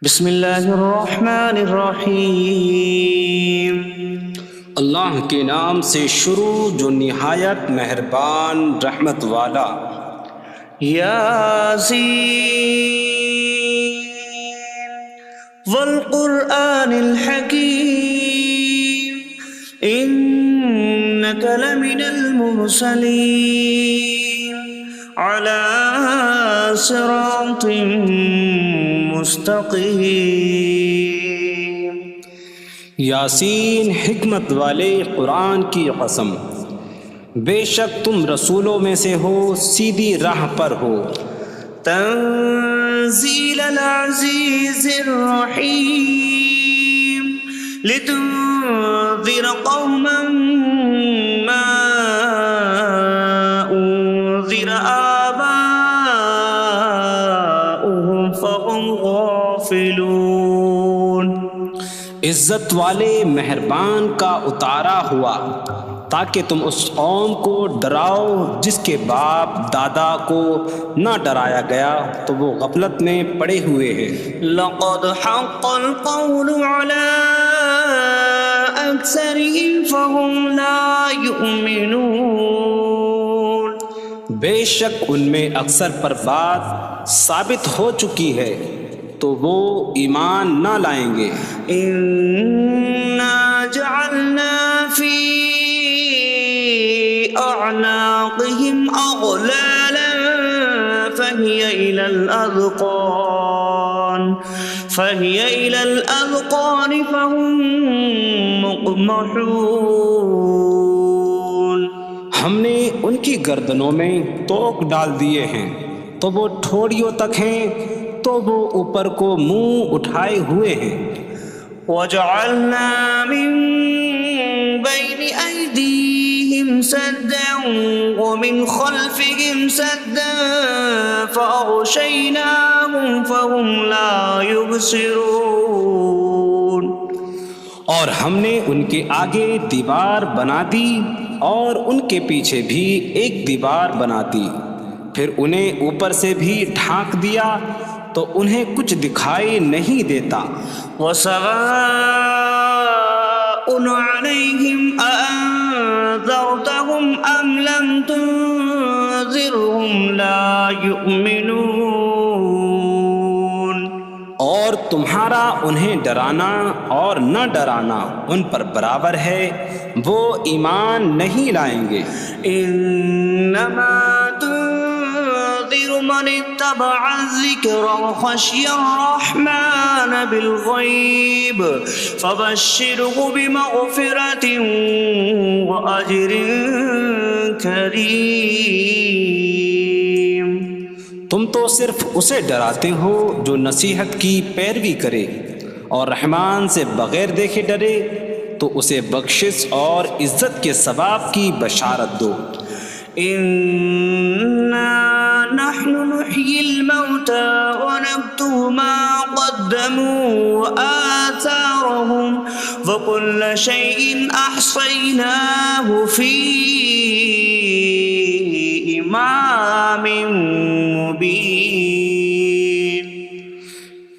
بسم اللہ الرحمن الرحیم۔ اللہ کے نام سے شروع جو نہایت مہربان رحمت والا۔ یاسین والقرآن الحکیم انک لمن المرسلین علی صراط مستقیم۔ یاسین حکمت والے قرآن کی قسم، بے شک تم رسولوں میں سے ہو، سیدھی راہ پر ہو۔ تنزیل العزیز الرحیم لتنذر قوما ما انذر آباؤهم فهم غافلون۔ عزت والے مہربان کا اتارا ہوا تاکہ تم اس قوم کو ڈراؤ جس کے باپ دادا کو نہ ڈرایا گیا تو وہ غفلت میں پڑے ہوئے ہیں۔ لقد حق القول على أكثرهم فهم لا يؤمنون۔ بے شک ان میں اکثر پر بات ثابت ہو چکی ہے تو وہ ایمان نہ لائیں گے۔ إنا جعلنا في أعناقهم أغلالا فهي إلى الأذقان فهم مقمحون۔ ہم نے ان کی گردنوں میں توق ڈال دیے ہیں تو وہ ٹھوڑیوں تک ہیں، تو وہ اوپر کو منہ اٹھائے ہوئے ہیں۔ وجعلنا من بين أيديهم سدا ومن خلفهم سدا فأغشيناهم فهم لا يبصرون۔ اور ہم نے ان کے آگے دیوار بنا دی اور ان کے پیچھے بھی ایک دیوار بنا دی، پھر انہیں اوپر سے بھی ڈھانک دیا تو انہیں کچھ دکھائی نہیں دیتا۔ وسواء عليهم أأنذرتهم أم لم تنذرهم لا يؤمنون۔ اور تمہارا انہیں ڈرانا اور نہ ڈرانا ان پر برابر ہے، وہ ایمان نہیں لائیں گے۔ انما تنذر من اتبع الذکر وخشی الرحمن بالغیب فبشره بمغفرة واجر کریم۔ تم تو صرف اسے ڈراتے ہو جو نصیحت کی پیروی کرے اور رحمان سے بغیر دیکھے ڈرے، تو اسے بخشش اور عزت کے ثواب کی بشارت دو۔ انا نحن نحيي الموتى ونكتب ما قدموا وآثارهم وكل شيء أحصيناه في إمام مبين۔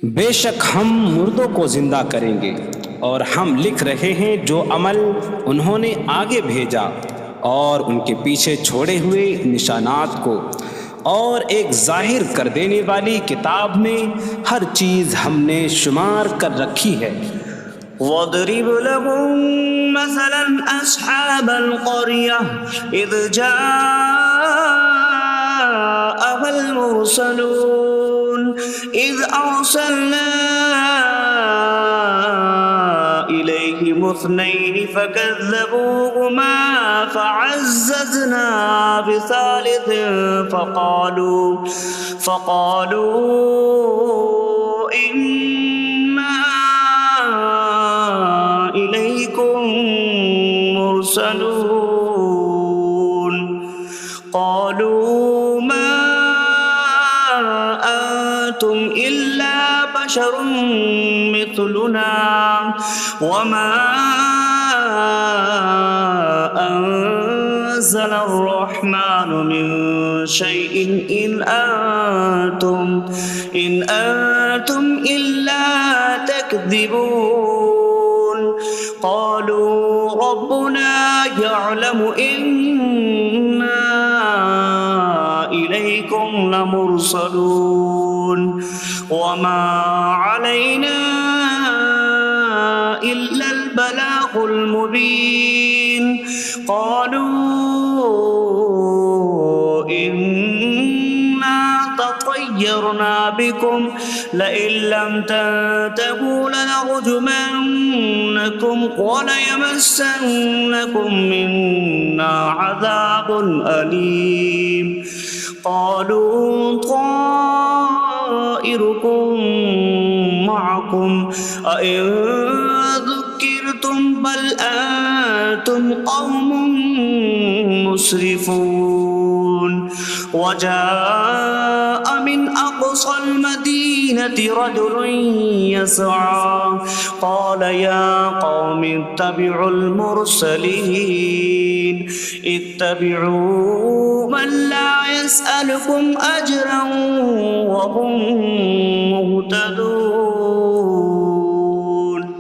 بے شک ہم مردوں کو زندہ کریں گے اور ہم لکھ رہے ہیں جو عمل انہوں نے آگے بھیجا اور ان کے پیچھے چھوڑے ہوئے نشانات کو، اور ایک ظاہر کر دینے والی کتاب میں ہر چیز ہم نے شمار کر رکھی ہے۔ وَاضْرِبْ لَهُم مَّثَلًا أَصْحَابَ الْقَرْيَةِ إِذْ جَاءَهَا الْمُرْسَلُونَ إِذْ أَرْسَلْنَا إِلَيْهِمُ اثْنَيْنِ فَكَذَّبُوهُمَا فَعَزَّزْنَا بِثَالِثٍ فَقَالُوا إِنَّا إِلَيْكُمْ مُرْسَلُونَ۔ قَالُوا مَا أَنتُمْ إِلَّا بَشَرٌ مِثْلُنَا وَمَا أَنتُمْ نزل الرحمن من شيء إن أنتم إلا تكذبون قالوا ربنا يعلم إنا إليكم لمرسلون وما علينا إلا البلاغ المبين قالوا إنا تطيرنا بكم لئن لم تنتهوا لنرجمنكم وليمسنكم منا عذاب أليم قالوا طائركم معكم أئن ذكرتم بل أنتم قوم مسرفون وجاء من أقصى المدينة رجل يسعى قال يا قوم اتبعوا المرسلين اتبعوا من لا يسألكم أجرا وهم مهتدون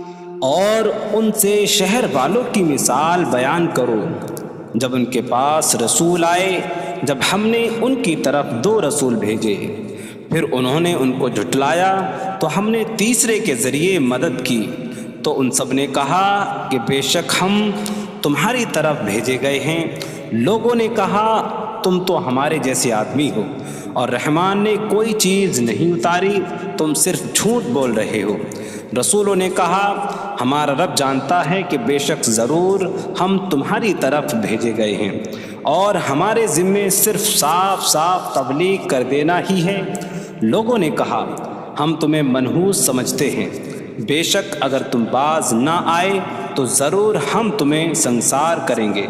اور ان سے شہر والوں کی مثال بیان کرو جب ان کے پاس رسول آئے جب ہم نے ان کی طرف 2 رسول بھیجے پھر انہوں نے ان کو جھٹلایا تو ہم نے تیسرے کے ذریعے مدد کی تو ان سب نے کہا کہ بے شک ہم تمہاری طرف بھیجے گئے ہیں لوگوں نے کہا تم تو ہمارے جیسے آدمی ہو اور رحمان نے کوئی چیز نہیں اتاری تم صرف جھوٹ بول رہے ہو رسولوں نے کہا ہمارا رب جانتا ہے کہ بے شک ضرور ہم تمہاری طرف بھیجے گئے ہیں اور ہمارے ذمے صرف صاف صاف تبلیغ کر دینا ہی ہے لوگوں نے کہا ہم تمہیں منحوس سمجھتے ہیں بے شک اگر تم باز نہ آئے تو ضرور ہم تمہیں سنسار کریں گے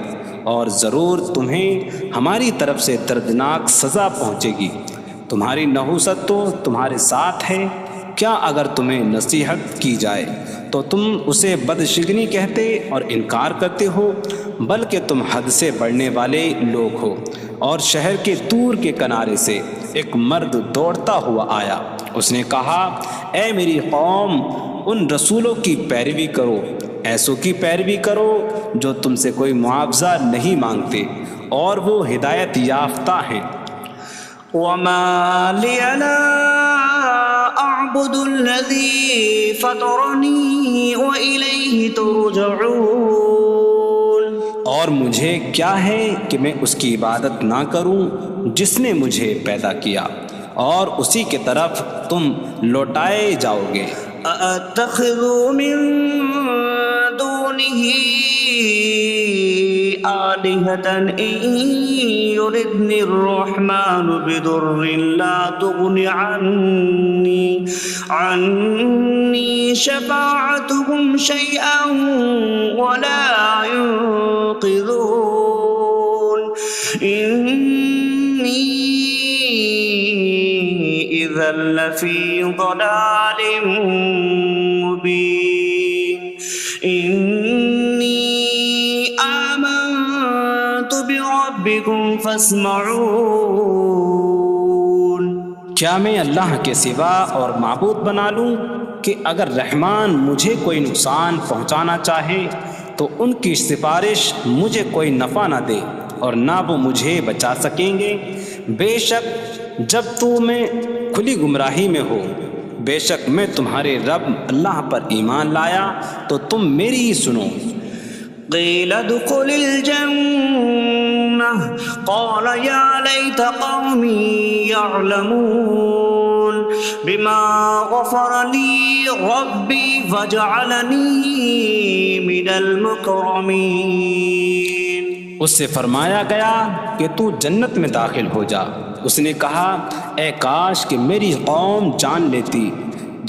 اور ضرور تمہیں ہماری طرف سے دردناک سزا پہنچے گی تمہاری نحوست تو تمہارے ساتھ ہے کیا اگر تمہیں نصیحت کی جائے تو تم اسے بدشگنی کہتے اور انکار کرتے ہو بلکہ تم حد سے بڑھنے والے لوگ ہو اور شہر کے دور کے کنارے سے ایک مرد دوڑتا ہوا آیا اس نے کہا اے میری قوم ان رسولوں کی پیروی کرو ایسوں کی پیروی کرو جو تم سے کوئی معاوضہ نہیں مانگتے اور وہ ہدایت یافتہ ہیں وما لي لا أعبد الذي فطرني وإليه ترجعون اور مجھے کیا ہے کہ میں اس کی عبادت نہ کروں جس نے مجھے پیدا کیا اور اسی کی طرف تم لوٹائے جاؤ گے أأتخذ من دونه آلهة إن يردني الرحمن بضر لا تغن عني شفاعتهم شيئا ولا ينقذون إني إذا لفي ضلال مبين إني آمنت بربكم فاسمعون کیا میں اللہ کے سوا اور معبود بنا لوں کہ اگر رحمان مجھے کوئی نقصان پہنچانا چاہے تو ان کی سفارش مجھے کوئی نفع نہ دے اور نہ وہ مجھے بچا سکیں گے بے شک جب میں کھلی گمراہی میں ہو بے شک میں تمہارے رب اللہ پر ایمان لایا تو تم میری ہی سنو قيل ادخل الجنة قال يا ليت قومي يعلمون بما غفر لي ربي فجعلني من المكرمين اس سے فرمایا گیا کہ تو جنت میں داخل ہو جا اس نے کہا اے کاش کہ میری قوم جان لیتی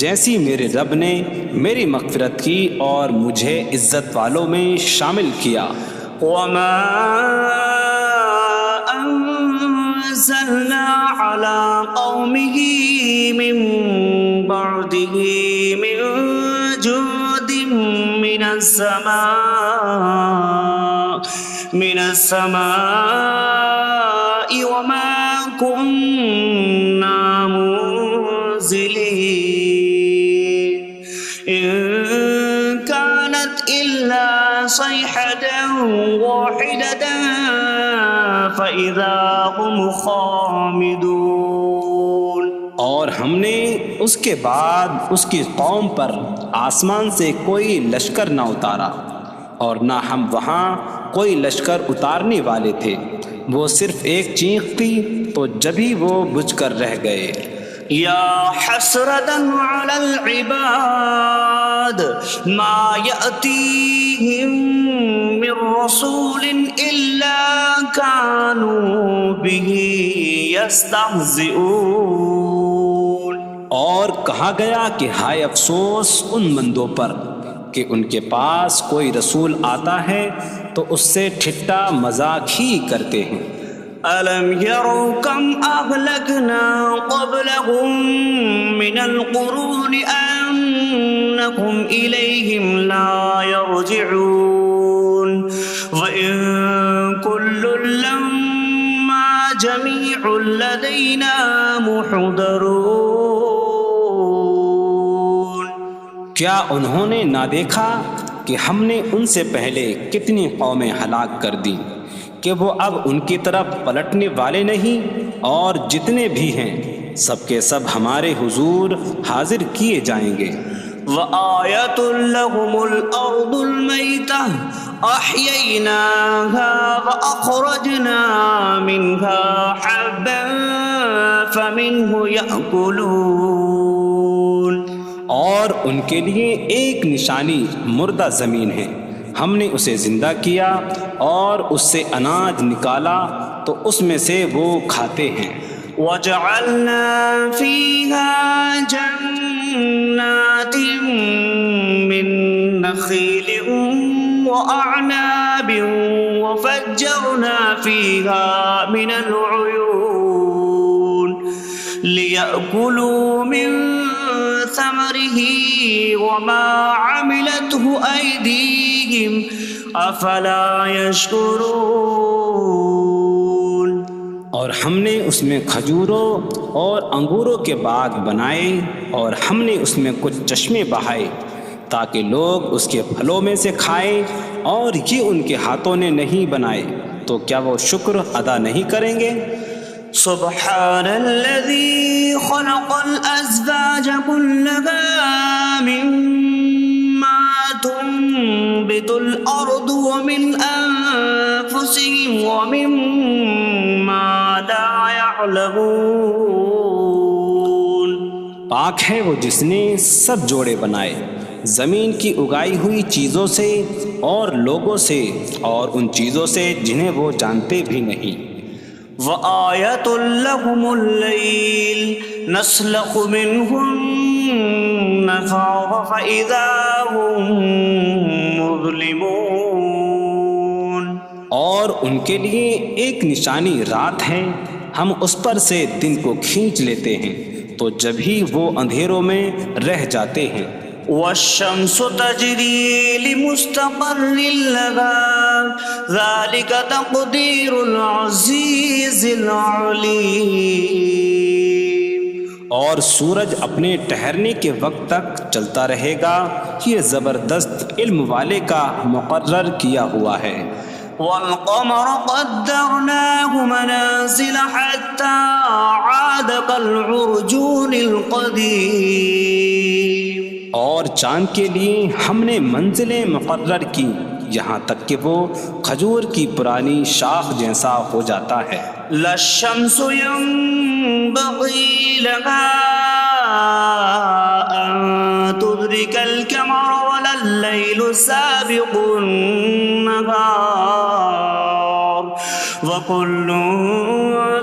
جیسی میرے رب نے میری مغفرت کی اور مجھے عزت والوں میں شامل کیا وما أنزلنا على قومه من بعده من جود من السماء من السماء وما كنا منزلين إن كانت إلا صيحة واحدة فإذا هم خامدون۔ اور ہم نے اس کے بعد اس کی قوم پر آسمان سے کوئی لشکر نہ اتارا، اور نہ ہم وہاں کوئی لشکر اتارنے والے تھے، وہ صرف ایک چیخ تھی تو جبھی وہ بجھ کر رہ گئے۔ یا حسرة على العباد ما يأتيهم من رسول إلا كانوا به يستهزئون۔ اور کہا گیا کہ ہائے افسوس ان بندوں پر کہ ان کے پاس کوئی رسول آتا ہے تو اس سے ٹھٹا مذاق ہی کرتے ہیں۔ أَلَمْ يَرَوْا كَمْ أَهْلَكْنَا قَبْلَهُمْ مِنَ الْقُرُونِ أَنَّكُمْ إِلَيْهِمْ لَا يَرْجِعُونَ وَإِن كُلٌّ لَّمَّا جَمِيعٌ لَّدَيْنَا مُحْضَرُونَ۔ کیا انہوں نے نہ دیکھا کہ ہم نے ان سے پہلے کتنی قومیں ہلاک کر دیں کہ وہ اب ان کی طرف پلٹنے والے نہیں، اور جتنے بھی ہیں سب کے سب ہمارے حضور حاضر کیے جائیں گے۔ وَآيَةٌ لَّهُمُ الْأَرْضُ الْمَيْتَةُ أَحْيَيْنَاهَا وَأَخْرَجْنَا مِنْهَا حَبًّا فَمِنْهُ يَأْكُلُونَ۔ اور ان کے لیے ایک نشانی مردہ زمین ہے، ہم نے اسے زندہ کیا اور اس سے اناج نکالا تو اس میں سے وہ کھاتے ہیں۔ وَجَعَلْنَا فِيهَا جَنَّاتٍ مِّن نَّخِيلٍ وَأَعْنَابٍ وَفَجَّرْنَا فِيهَا مِنَ الْعُيُونِ لِيَأْكُلُوا مِن ثَمَرِهِ وَمَا عَمِلَتْهُ أَيْدِيهِمْ أَفَلَا يَشْكُرُونَ۔ اور ہم نے اس میں کھجوروں اور انگوروں کے باغ بنائے، اور ہم نے اس میں کچھ چشمے بہائے تاکہ لوگ اس کے پھلوں میں سے کھائیں، اور یہ ان کے ہاتھوں نے نہیں بنائے، تو کیا وہ شکر ادا نہیں کریں گے؟ سبحان الذي خلق الأزواج كلها مما تنبت الأرض ومن أنفسهم ومما لا يعلمون۔ پاک ہے وہ جس نے سب جوڑے بنائے زمین کی اگائی ہوئی چیزوں سے اور لوگوں سے اور ان چیزوں سے جنہیں وہ جانتے بھی نہیں۔ وَآيَةٌ لَّهُمُ اللَّيْلُ نَسْلَخُ مِنْهُ النَّهَارَ فَإِذَا هُم مُظْلِمُونَ۔ اور ان کے لیے ایک نشانی رات ہے، ہم اس پر سے دن کو کھینچ لیتے ہیں تو جبھی وہ اندھیروں میں رہ جاتے ہیں۔ وَالشَّمْسُ تَجْرِي لِمُسْتَقَرٍّ لَّهَا ذَلِكَ تَقْدِيرُ الْعَزِيزِ الْعَلِيمِ۔ اور سورج اپنے ٹھہرنے کے وقت تک چلتا رہے گا، یہ زبردست علم والے کا مقرر کیا ہوا ہے۔ وَالْقَمَرَ قَدَّرْنَاهُ مَنَازِلَ حَتَّى عَادَ كَالْعُرْجُونِ الْقَدِيمِ۔ اور چاند کے لیے ہم نے منزلیں مقرر کی یہاں تک کہ وہ کھجور کی پرانی شاخ جیسا ہو جاتا ہے۔ لا الشمس ينبغي لها أن تدرك القمر ولا الليل سابق النهار وكل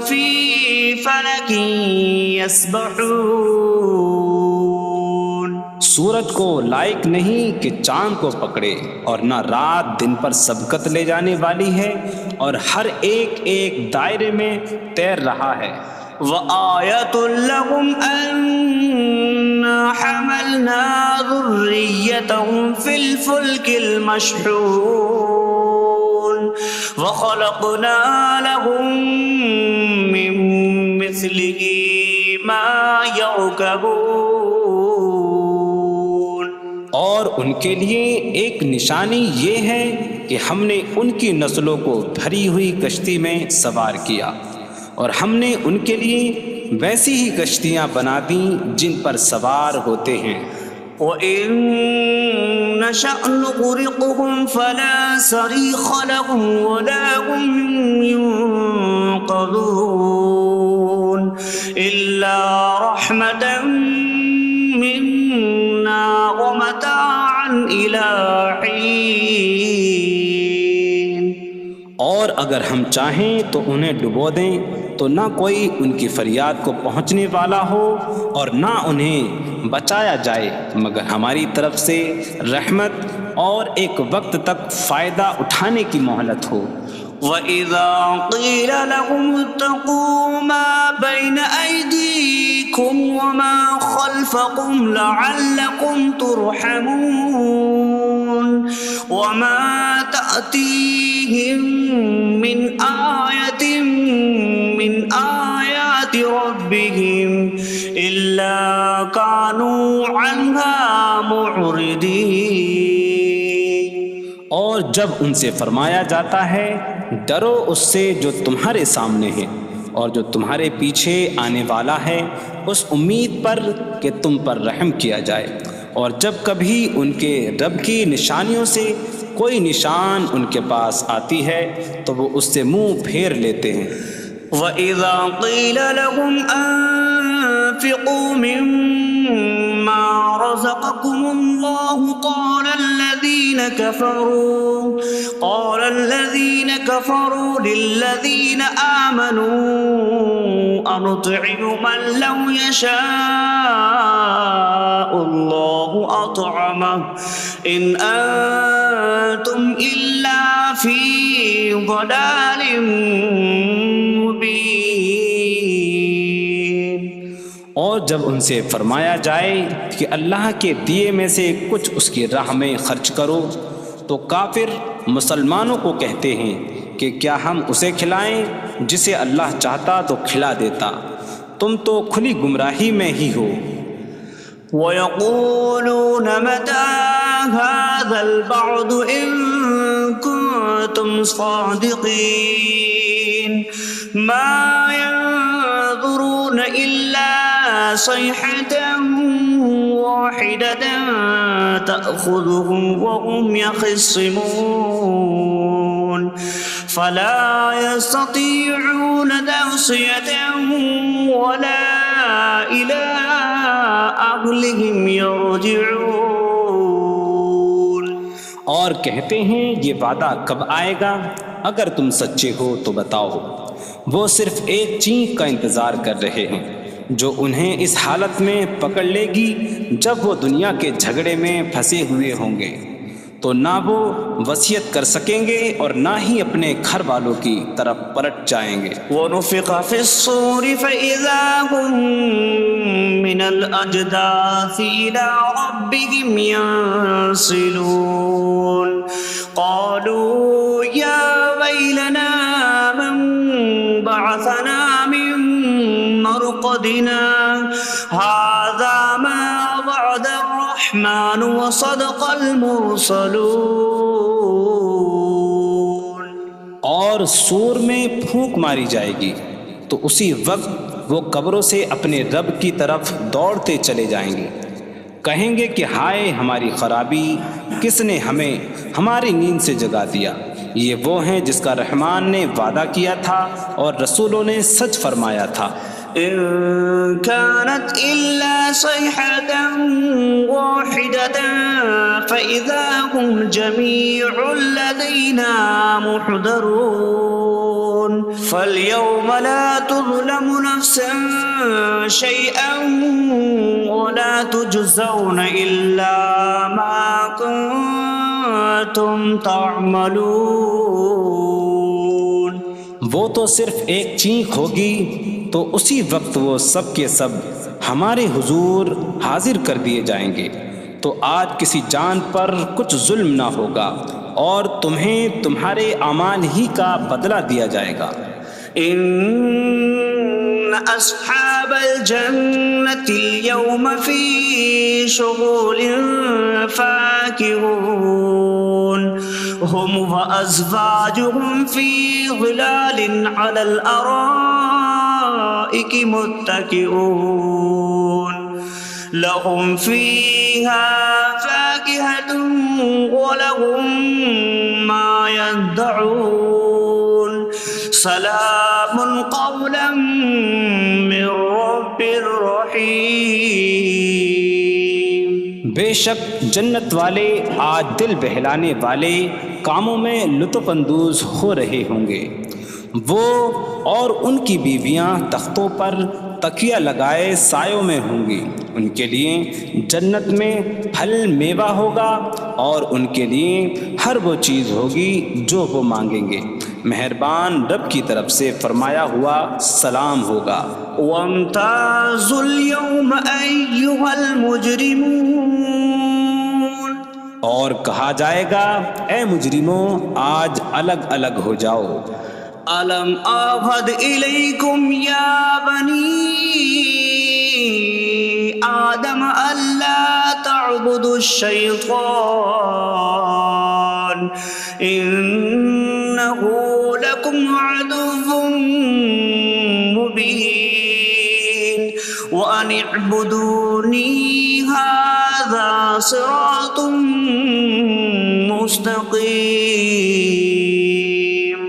في فلك يسبحون۔ سورج کو لائق نہیں کہ چاند کو پکڑے، اور نہ رات دن پر سبقت لے جانے والی ہے، اور ہر ایک ایک دائرے میں تیر رہا ہے۔ وَآيَةٌ لَّهُمْ أَنَّا حَمَلْنَا ذُرِّيَّتَهُمْ فِي الْفُلْكِ الْمَشْحُونِ۔ وخلقنا لهم من مثله ما يركبون. اور ان کے لیے ایک نشانی یہ ہے کہ ہم نے ان کی نسلوں کو بھری ہوئی کشتی میں سوار کیا، اور ہم نے ان کے لیے ویسی ہی کشتیاں بنا دیں جن پر سوار ہوتے ہیں. وَإِن نَّشَأْ نُغْرِقْهُمْ فَلَا صَرِيخَ لَهُمْ وَلَا هُمْ يُنقَذُونَ إِلَّا رَحْمَةً مِّنَّا وَمَتَاعًا إِلَىٰ حِينٍ. اور اگر ہم چاہیں تو انہیں ڈبو دیں تو نہ کوئی ان کی فریاد کو پہنچنے والا ہو اور نہ انہیں بچایا جائے مگر ہماری طرف سے رحمت اور ایک وقت تک فائدہ اٹھانے کی مہلت ہو. وَإِذَا قِيلَ لَهُمُ اتَّقُوا مَا بَيْنَ أَيْدِيكُمْ وَمَا خَلْفَكُمْ لَعَلَّكُمْ تُرْحَمُونَ وَمَا تَأْتِيهِم مِّنْ آيَةٍ مِّنْ آيَاتِ رَبِّهِمْ إِلَّا كَانُوا عَنْهَا مُعْرِضِينَ. اور جب ان سے فرمایا جاتا ہے ڈرو اس سے جو تمہارے سامنے ہے اور جو تمہارے پیچھے آنے والا ہے، اس امید پر کہ تم پر رحم کیا جائے، اور جب کبھی ان کے رب کی نشانیوں سے کوئی نشان ان کے پاس آتی ہے تو وہ اس سے منہ پھیر لیتے ہیں. وَإِذَا قِيلَ لَهُمْ أَنفِقُوا مِمَّا رَزَقَكُمُ اللَّهُ قَالَ الَّذِينَ كَفَرُوا لِلَّذِينَ آمَنُوا أَنُطْعِمُ مَن لَّوْ يَشَاءُ اللَّهُ أَطْعَمَهُ إِنْ أَنتُمْ إِلَّا فِي ضَلَالٍ مبین. اور جب ان سے فرمایا جائے کہ اللہ کے دیے میں سے کچھ اس کی راہ میں خرچ کرو تو کافر مسلمانوں کو کہتے ہیں کہ کیا ہم اسے کھلائیں جسے اللہ چاہتا تو کھلا دیتا، تم تو کھلی گمراہی میں ہی ہو. وَيَقُولُونَ مَتَىٰ هَٰذَا الْوَعْدُ إِن كُنتُمْ صَادِقِينَ مَا يَنظُرُونَ إِلَّا صَيْحَةً وَاحِدَةً تَأْخُذُهُمْ وَهُمْ يَخِصِّمُونَ فَلَا يَسْتَطِيعُونَ تَوْصِيَةً وَلَا إِلَىٰ أَهْلِهِمْ يَرْجِعُونَ. اور کہتے ہیں یہ وعدہ کب آئے گا؟ اگر تم سچے ہو تو بتاؤ. وہ صرف ایک چینک کا انتظار کر رہے ہیں جو انہیں اس حالت میں پکڑ لے گی جب وہ دنیا کے جھگڑے میں پھنسے ہوئے ہوں گے، تو نہ وہ وصیت کر سکیں گے اور نہ ہی اپنے گھر والوں کی طرف پلٹ جائیں گے. وَنُفِخَ فِي الصُّورِ فَإِذَا هُم مِّنَ الْأَجْدَاثِ إِلَىٰ رَبِّهِمْ يَنسِلُونَ قَالُوا يَا وَيْلَنَا مَن بَعَثَنَا مِن مَّرْقَدِنَا هَٰذَا مَا وَعَدَ الرَّحْمَٰنُ وَصَدَقَ الْمُرْسَلُونَ. اور سور میں پھونک ماری جائے گی تو اسی وقت وہ قبروں سے اپنے رب کی طرف دوڑتے چلے جائیں گے، کہیں گے کہ ہائے ہماری خرابی، کس نے ہمیں ہماری نیند سے جگا دیا. یہ وہ ہیں جس کا رحمان نے وعدہ کیا تھا اور رسولوں نے سچ فرمایا تھا. إن كانت إلا صيحة واحدة فإذا هم جميع لدينا محضرون. فاليوم لا تظلم نفس شيئا ولا تجزون إلا ما كنتم تعملون. وہ تو صرف ایک چینک ہوگی تو اسی وقت وہ سب کے سب ہمارے حضور حاضر کر دیے جائیں گے، تو آج کسی جان پر کچھ ظلم نہ ہوگا اور تمہیں تمہارے اعمال ہی کا بدلہ دیا جائے گا۔ إن أصحاب الجنة اليوم في شغل فاكهون هم وأزواجهم في ظلال على الأرائك متكئون لهم فيها فاكهة ولهم ما يدعون سلام قولا من رب رحیم۔ بے شک جنت والے آج دل بہلانے والے کاموں میں لطف اندوز ہو رہے ہوں گے۔ وہ اور ان کی بیویاں تختوں پر تکیہ لگائے سایوں میں ہوں گی۔ ان کے لیے جنت میں پھل میوہ ہوگا اور ان کے لیے ہر وہ چیز ہوگی جو وہ مانگیں گے۔ مہربان رب کی طرف سے فرمایا ہوا سلام ہوگا۔ وامتازوا اليوم أيها المجرمون، اور کہا جائے گا اے مجرموں آج الگ الگ ہو جاؤ۔ ألم أعهد إليكم يا بني آدم ألا تعبدوا الشيطان إنه لكم عدو مبين وأن اعبدوني هذا صراط مستقيم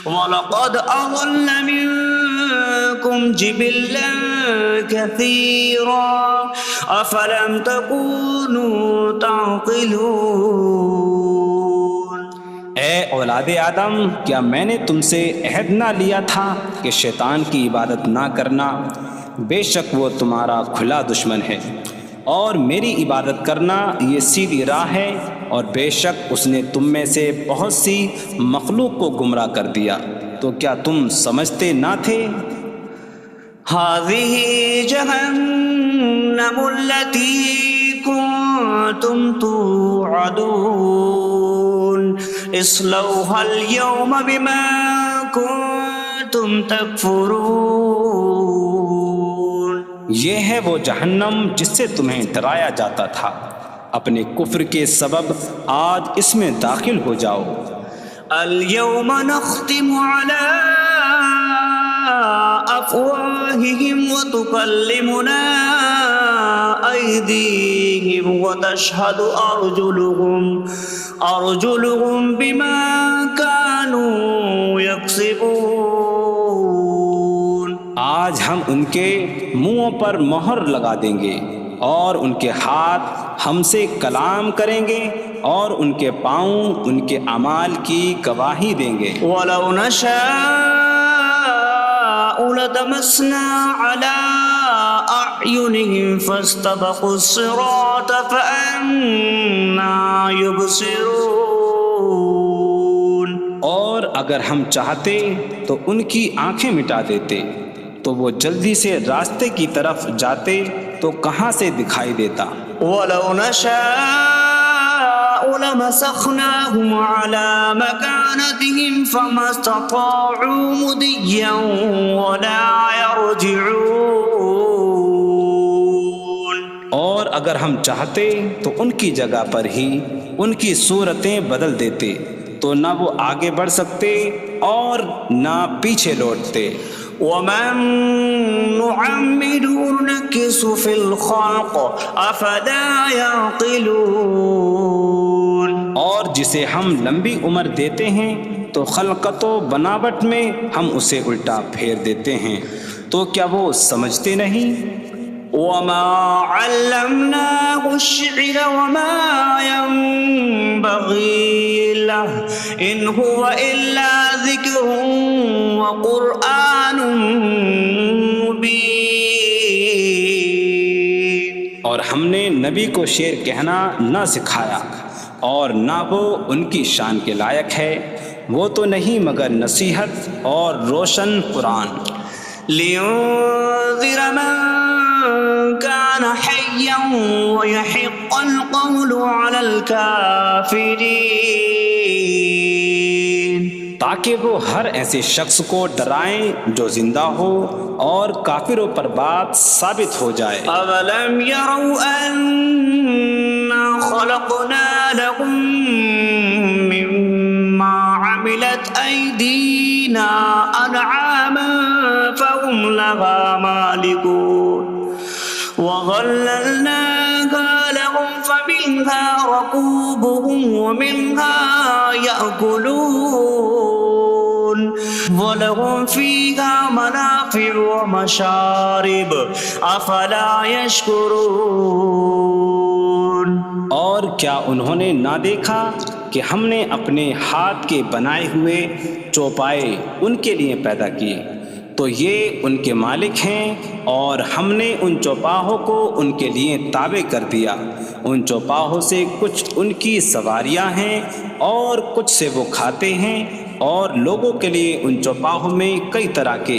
وَلَقَدْ أَضَلَّ مِنكُمْ جِبِلًّا كَثِيرًا أَفَلَمْ تَكُونُوا تَعْقِلُونَ۔ اے اولاد آدم، کیا میں نے تم سے عہد نہ لیا تھا کہ شیطان کی عبادت نہ کرنا؟ بے شک وہ تمہارا کھلا دشمن ہے، اور میری عبادت کرنا یہ سیدھی راہ ہے، اور بے شک اس نے تم میں سے بہت سی مخلوق کو گمراہ کر دیا، تو کیا تم سمجھتے نہ تھے؟ هذه جهنم التي كنتم توعدون اصلوها اليوم بما كنتم تكفرون۔ یہ ہے وہ جہنم جس سے تمہیں ڈرایا جاتا تھا، اپنے کفر کے سبب آج اس میں داخل ہو جاؤ۔ اليوم نختم على أفواههم وتكلمنا أيديهم وتشهد أرجلهم بما كانوا يكسبون۔ آج ہم ان کے منہوں پر مہر لگا دیں گے، اور ان کے ہاتھ ہم سے کلام کریں گے، اور ان کے پاؤں ان کے اعمال کی گواہی دیں گے۔ وَلَوْ نَشَاءُ لَطَمَسْنَا عَلَىٰ أَعْيُنِهِمْ فَاسْتَبَقُوا الصِّرَاطَ فَأَنَّىٰ يُبْصِرُونَ۔ اور اگر ہم چاہتے تو ان کی آنکھیں مٹا دیتے، تو وہ جلدی سے راستے کی طرف جاتے تو کہاں سے دکھائی دیتا۔ وَلَوْ نَشَاءُ لَمَسَخْنَاهُمْ عَلَىٰ مَكَانَتِهِمْ فَمَا اسْتَطَاعُوا مُضِيًّا وَلَا يَرْجِعُونَ۔ اور اگر ہم چاہتے تو ان کی جگہ پر ہی ان کی صورتیں بدل دیتے، تو نہ وہ آگے بڑھ سکتے اور نہ پیچھے لوٹتے۔ وَمَن نُّعَمِّرْهُ نُنَكِّسْهُ فِي الْخَلْقِ أَفَلَا يَعْقِلُونَ۔ اور جسے ہم لمبی عمر دیتے ہیں تو خلقت و بناوٹ میں ہم اسے الٹا پھیر دیتے ہیں، تو کیا وہ سمجھتے نہیں؟ وَمَا عَلَّمْنَاهُ الشِّعْرَ وَمَا يَنبَغِي لَهُ إِنْ هُوَ إِلَّا ذِكْرٌ وَقُرْآنٌ مُّبِينٌ۔ اور ہم نے نبی کو شعر کہنا نہ سکھایا، اور نہ وہ ان کی شان کے لائق ہے، وہ تو نہیں مگر نصیحت اور روشن قرآن۔ لِيُنذِرَ مَن كَانَ حَيًّا حيا ويحق القول على الكافرين تاکہ وہ ہر ایسے شخص کو ڈرائیں جو زندہ ہو اور کافروں پر بات ثابت ہو جائے۔ أولم يروا أنا خلقنا لهم مما عملت أيدينا أنعاما فهم لها مالكون وظللناها لهم فمنها ركوبهم ومنها يأكلون وَلَهُمْ فِيهَا مَنَافِعُ وَمَشَارِبُ أَفَلَا يَشْكُرُونَ۔ اور کیا انہوں نے نہ دیکھا کہ ہم نے اپنے ہاتھ کے بنائے ہوئے چوپائے ان کے لیے پیدا کیے، تو یہ ان کے مالک ہیں، اور ہم نے ان چوپاہوں کو ان کے لیے تابع کر دیا۔ ان چوپاہوں سے کچھ ان کی سواریاں ہیں اور کچھ سے وہ کھاتے ہیں، اور لوگوں کے لیے ان چوپاہوں میں کئی طرح کے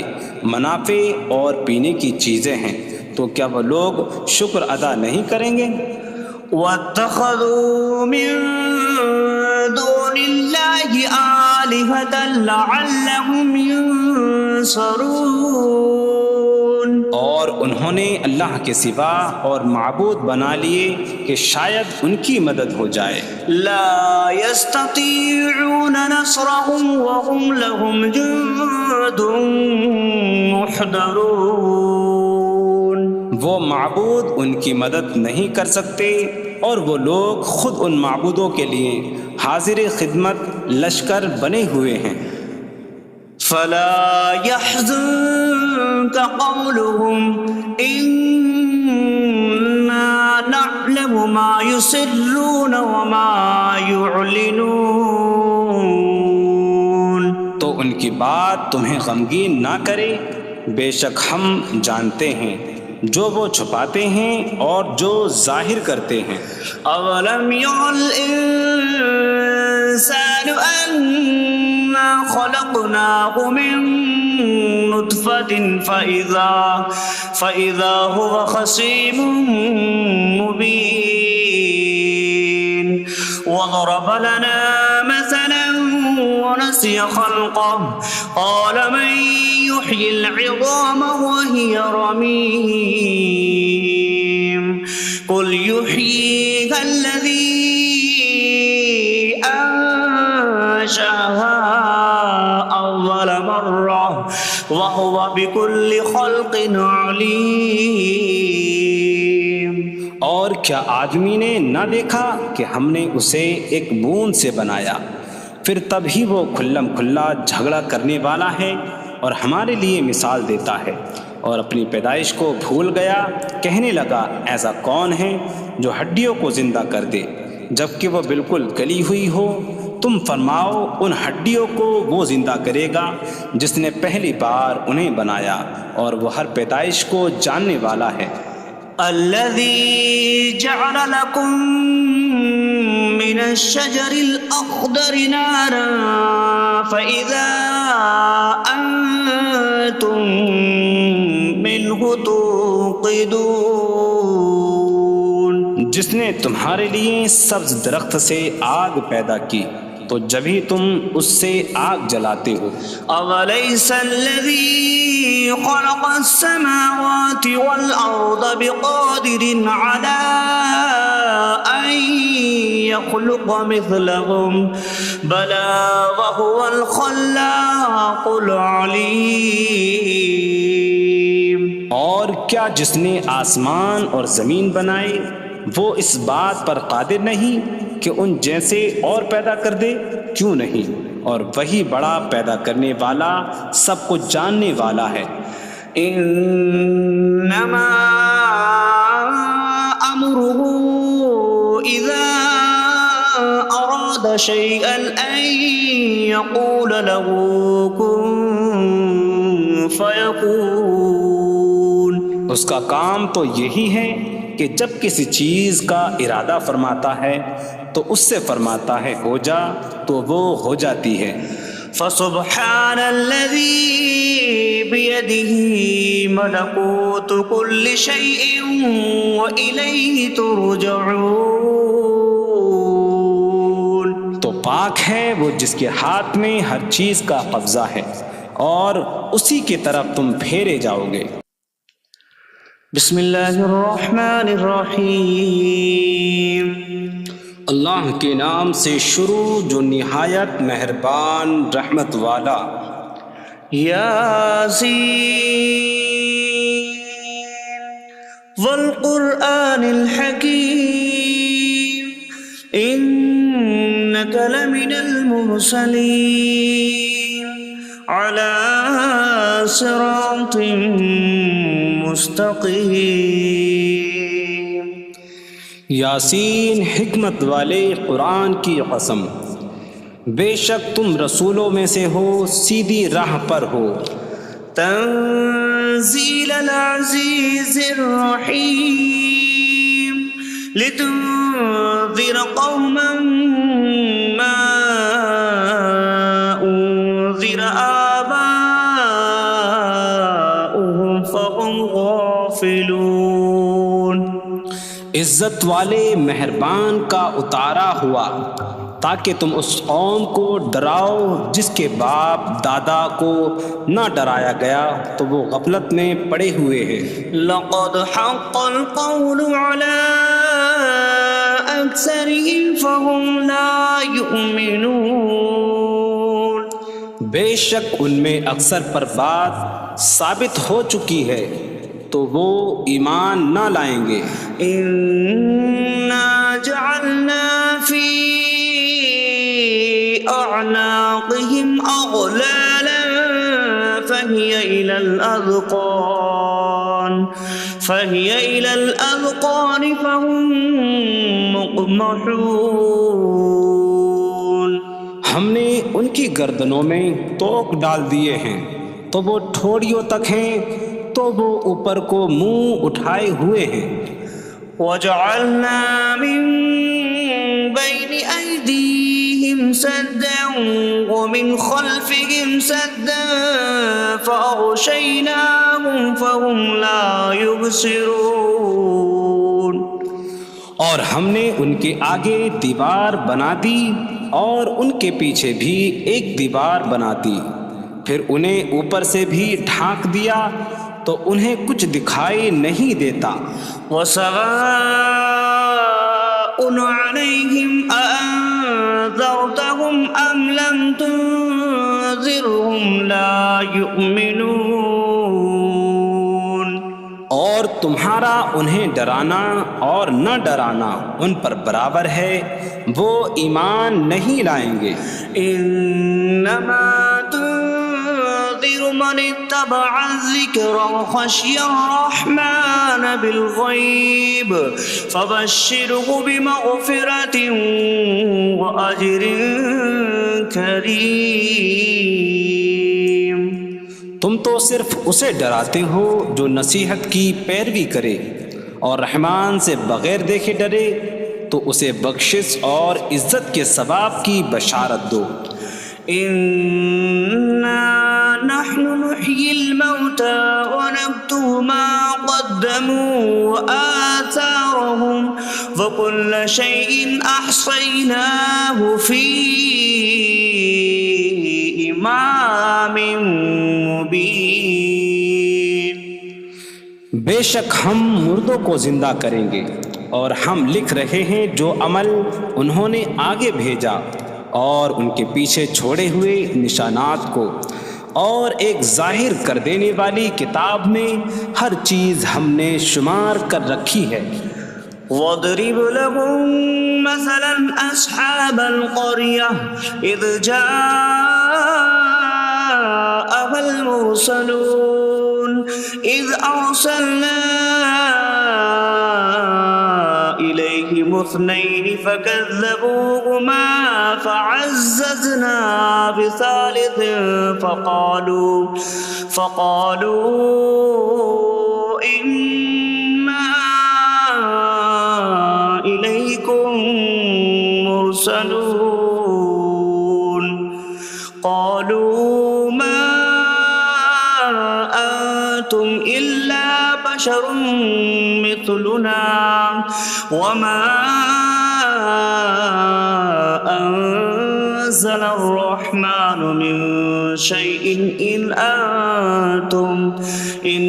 منافع اور پینے کی چیزیں ہیں، تو کیا وہ لوگ شکر ادا نہیں کریں گے؟ وَاتَّخَذُوا مِن دُونِ اللَّهِ آلِهَةً لَعَلَّهُمْ يُنصَرُونَ۔ اور انہوں نے اللہ کے سوا اور معبود بنا لیے کہ شاید ان کی مدد ہو جائے۔ لا يستطيعون نصرهم وهم لهم جند محضرون۔ وہ معبود ان کی مدد نہیں کر سکتے، اور وہ لوگ خود ان معبودوں کے لیے حاضر خدمت لشکر بنے ہوئے ہیں۔ فلا يحزنك قولهم إنا نعلم ما يسرون وما يعلنون۔ تو ان کی بات تمہیں غمگین نہ کرے، بے شک ہم جانتے ہیں جو وہ چھپاتے ہیں اور جو ظاہر کرتے ہیں۔ اولم ير الانسان انا خلقناه من نطفة فإذا هو خصيم مبين وضرب لنا مثلا ونسي خلقه قال من يحيي العظام وهي رميم قل يحييها الذي أنشأها أول مرة وهو بكل خلق عليم۔ اور کیا آدمی نے نہ دیکھا کہ ہم نے اسے ایک بوند سے بنایا، پھر تب ہی وہ کھلم کھلا جھگڑا کرنے والا ہے اور ہمارے لیے مثال دیتا ہے، اور اپنی پیدائش کو بھول گیا، کہنے لگا ایسا کون ہے جو ہڈیوں کو زندہ کر دے جبکہ وہ بالکل گلی ہوئی ہو؟ تم فرماؤ ان ہڈیوں کو وہ زندہ کرے گا جس نے پہلی بار انہیں بنایا، اور وہ ہر پیدائش کو جاننے والا ہے۔ الذي جعل لكم من الشجر الأخضر نارا فإذا أنتم منه توقدون۔ جس نے تمہارے لیے سبز درخت سے آگ پیدا کی تو جبھی تم اس سے آگ جلاتے ہو۔ أَوَلَيْسَ الَّذِي خَلَقَ السَّمَاوَاتِ وَالْأَرْضَ بِقَادِرٍ عَلَىٰ أَن يَخْلُقَ مِثْلَهُم بَلَىٰ وَهُوَ الْخَلَّاقُ الْعَلِيمُ۔ اور کیا جس نے آسمان اور زمین بنائے وہ اس بات پر قادر نہیں کہ ان جیسے اور پیدا کر دے؟ کیوں نہیں، اور وہی بڑا پیدا کرنے والا سب کچھ جاننے والا ہے۔ انما امره اذا اراد شيئا ان يقول له كن فيكون۔ اس کا کام تو یہی ہے کہ جب کسی چیز کا ارادہ فرماتا ہے تو اس سے فرماتا ہے ہو جا، تو وہ ہو جاتی ہے۔ فسبحان الذي بيده ملكوت كل شيء وإليه ترجعون. تو پاک ہے وہ جس کے ہاتھ میں ہر چیز کا قبضہ ہے اور اسی کی طرف تم پھیرے جاؤ گے. بسم اللہ الرحمن الرحیم. اللہ کے نام سے شروع جو نہایت مہربان رحمت والا. یاسین والقرآن الحکیم انک لمن المرسلین علی صراط مستقیم. یاسین حکمت والے قرآن کی قسم، بے شک تم رسولوں میں سے ہو، سیدھی راہ پر ہو. تنزیل العزیز الرحیم لتنذر قوما ما انذر آباؤهم فهم غافلون. عزت والے مہربان کا اتارا ہوا تاکہ تم اس قوم کو ڈراؤ جس کے باپ دادا کو نہ ڈرایا گیا تو وہ غفلت میں پڑے ہوئے ہیں. لقد حق القول على أكثرهم فهم لا يؤمنون. بے شک ان میں اکثر پر بات ثابت ہو چکی ہے تو وہ ایمان نہ لائیں گے. إنا جعلنا في أعناقهم أغلالا فهي إلى الأذقان فهم مقمحون. ہم نے ان کی گردنوں میں توق ڈال دیے ہیں تو وہ ٹھوڑیوں تک ہیں تو وہ اوپر کو منہ اٹھائے ہوئے ہیں. وجعلنا من بين أيديهم سدا ومن خلفهم سدا فأغشيناهم فهم لا يبصرون. اور ہم نے ان کے آگے دیوار بنا دی اور ان کے پیچھے بھی ایک دیوار بنا دی، پھر انہیں اوپر سے بھی ڈھانک دیا تو انہیں کچھ دکھائی نہیں دیتا. وسواء عليهم أأنذرتهم أم لم تنذرهم لا يؤمنون. اور تمہارا انہیں ڈرانا اور نہ ڈرانا ان پر برابر ہے، وہ ایمان نہیں لائیں گے. انما تنذر من اتبع الذکر وخشی الرحمن بالغیب فبشره بمغفرة وأجر کریم. تم تو صرف اسے ڈراتے ہو جو نصیحت کی پیروی کرے اور رحمان سے بغیر دیکھے ڈرے تو اسے بخشش اور عزت کے ثواب کی بشارت دو. انا نحن نحيي الموتى ونكتب ما قدموا وآثارهم وكل شيء أحصيناه في إمام مبين. بے شک ہم مردوں کو زندہ کریں گے اور ہم لکھ رہے ہیں جو عمل انہوں نے آگے بھیجا اور ان کے پیچھے چھوڑے ہوئے نشانات کو، اور ایک ظاہر کر دینے والی کتاب میں ہر چیز ہم نے شمار کر رکھی ہے. وَاضْرِبْ لَهُم مَّثَلًا أَصْحَابَ الْقَرْيَةِ إِذْ جَاءَهَا الْمُرْسَلُونَ إِذْ أَرْسَلْنَا إِلَيْهِمُ اثْنَيْنِ فَكَذَّبُوهُمَا فَعَزَّزْنَا بِثَالِثٍ فَقَالُوا إِنَّا إِلَيْكُمْ مُرْسَلُونَ. قالوا بشر مثلنا وما أنزل الرحمن من شيء إن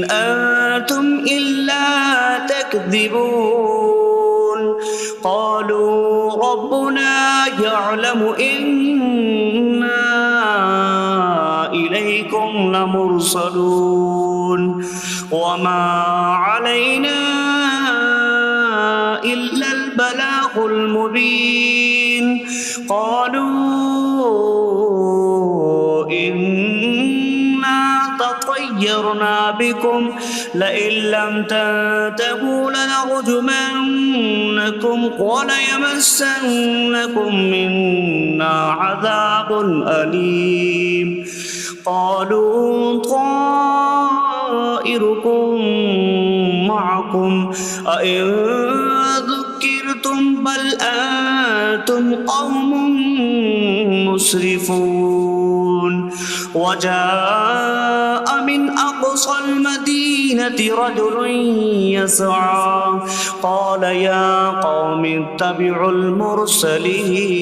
أنتم إلا تكذبون قالوا ربنا يعلم إنا إليكم لمرسلون وما علينا إلا البلاغ المبين قالوا إنا تطيرنا بكم لئن لم تنتهوا لنرجمنكم وليمسنكم منا عذاب أليم قالوا طائركم معكم أئن ذكرتم بل أنتم قوم مسرفون وجاء من أقصى المدينة رجل يسعى قال يا قوم اتبعوا المرسلين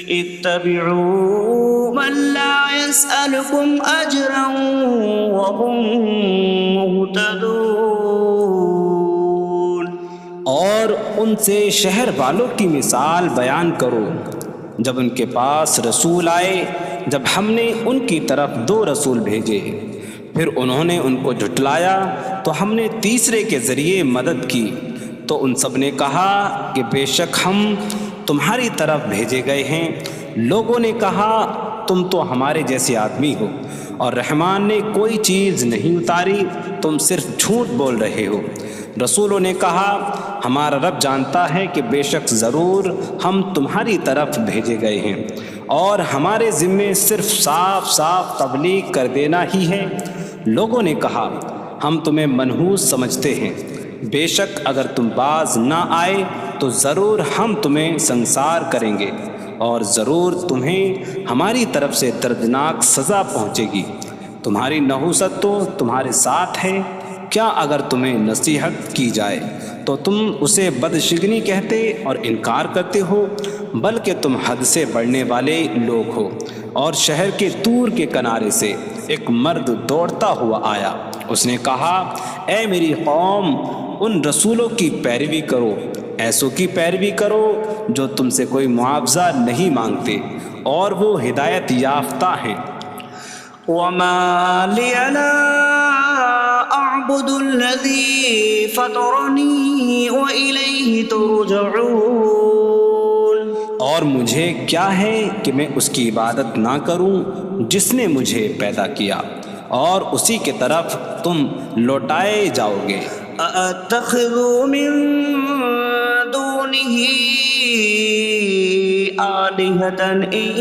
اتبعوا من لا يسألكم أجرا وهم مهتدون۔ اور ان سے شہر والوں کی مثال بیان کرو جب ان کے پاس رسول آئے، جب ہم نے ان کی طرف 2 رسول بھیجے، پھر انہوں نے ان کو جھٹلایا تو ہم نے تیسرے کے ذریعے مدد کی، تو ان سب نے کہا کہ بے شک ہم تمہاری طرف بھیجے گئے ہیں۔ لوگوں نے کہا تم تو ہمارے جیسے آدمی ہو اور رحمان نے کوئی چیز نہیں اتاری، تم صرف جھوٹ بول رہے ہو۔ رسولوں نے کہا ہمارا رب جانتا ہے کہ بے شک ضرور ہم تمہاری طرف بھیجے گئے ہیں اور ہمارے ذمے صرف صاف صاف تبلیغ کر دینا ہی ہے۔ لوگوں نے کہا ہم تمہیں منحوس سمجھتے ہیں، بے شک اگر تم باز نہ آئے تو ضرور ہم تمہیں سنسار کریں گے اور ضرور تمہیں ہماری طرف سے دردناک سزا پہنچے گی۔ تمہاری نحوست تو تمہارے ساتھ ہے، کیا اگر تمہیں نصیحت کی جائے تو تم اسے بدشگنی کہتے اور انکار کرتے ہو؟ بلکہ تم حد سے بڑھنے والے لوگ ہو۔ اور شہر کے دور کے کنارے سے ایک مرد دوڑتا ہوا آیا، اس نے کہا اے میری قوم، ان رسولوں کی پیروی کرو، ایسوں کی پیروی کرو جو تم سے کوئی معاوضہ نہیں مانگتے اور وہ ہدایت یافتہ ہیں۔ وما لي لا أعبد الذي فطرني وإليه ترجعون، اور مجھے کیا ہے کہ میں اس کی عبادت نہ کروں جس نے مجھے پیدا کیا اور اسی کے طرف تم لوٹائے جاؤ گے۔ أأتخذ من دونه آلهة إن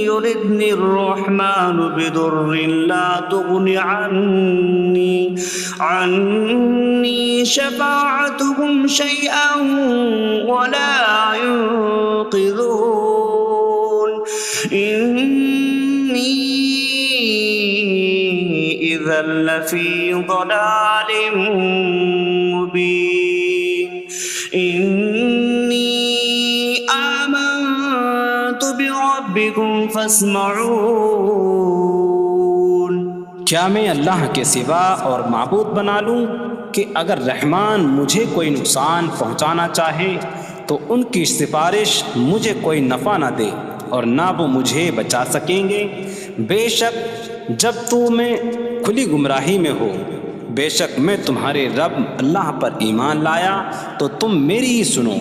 يردني الرحمن بضر لا تغن عني شفاعتهم شيئا ولا ينقذون إني إذا لفي ضلال مبين إني آمنت بربكم فاسمعون۔ کیا میں اللہ کے سوا اور معبود بنا لوں کہ اگر رحمان مجھے کوئی نقصان پہنچانا چاہے تو ان کی سفارش مجھے کوئی نفع نہ دے اور نہ وہ مجھے بچا سکیں گے؟ بے شک جب میں کھلی گمراہی میں ہو، بے شک میں تمہارے رب اللہ پر ایمان لایا تو تم میری ہی سنو۔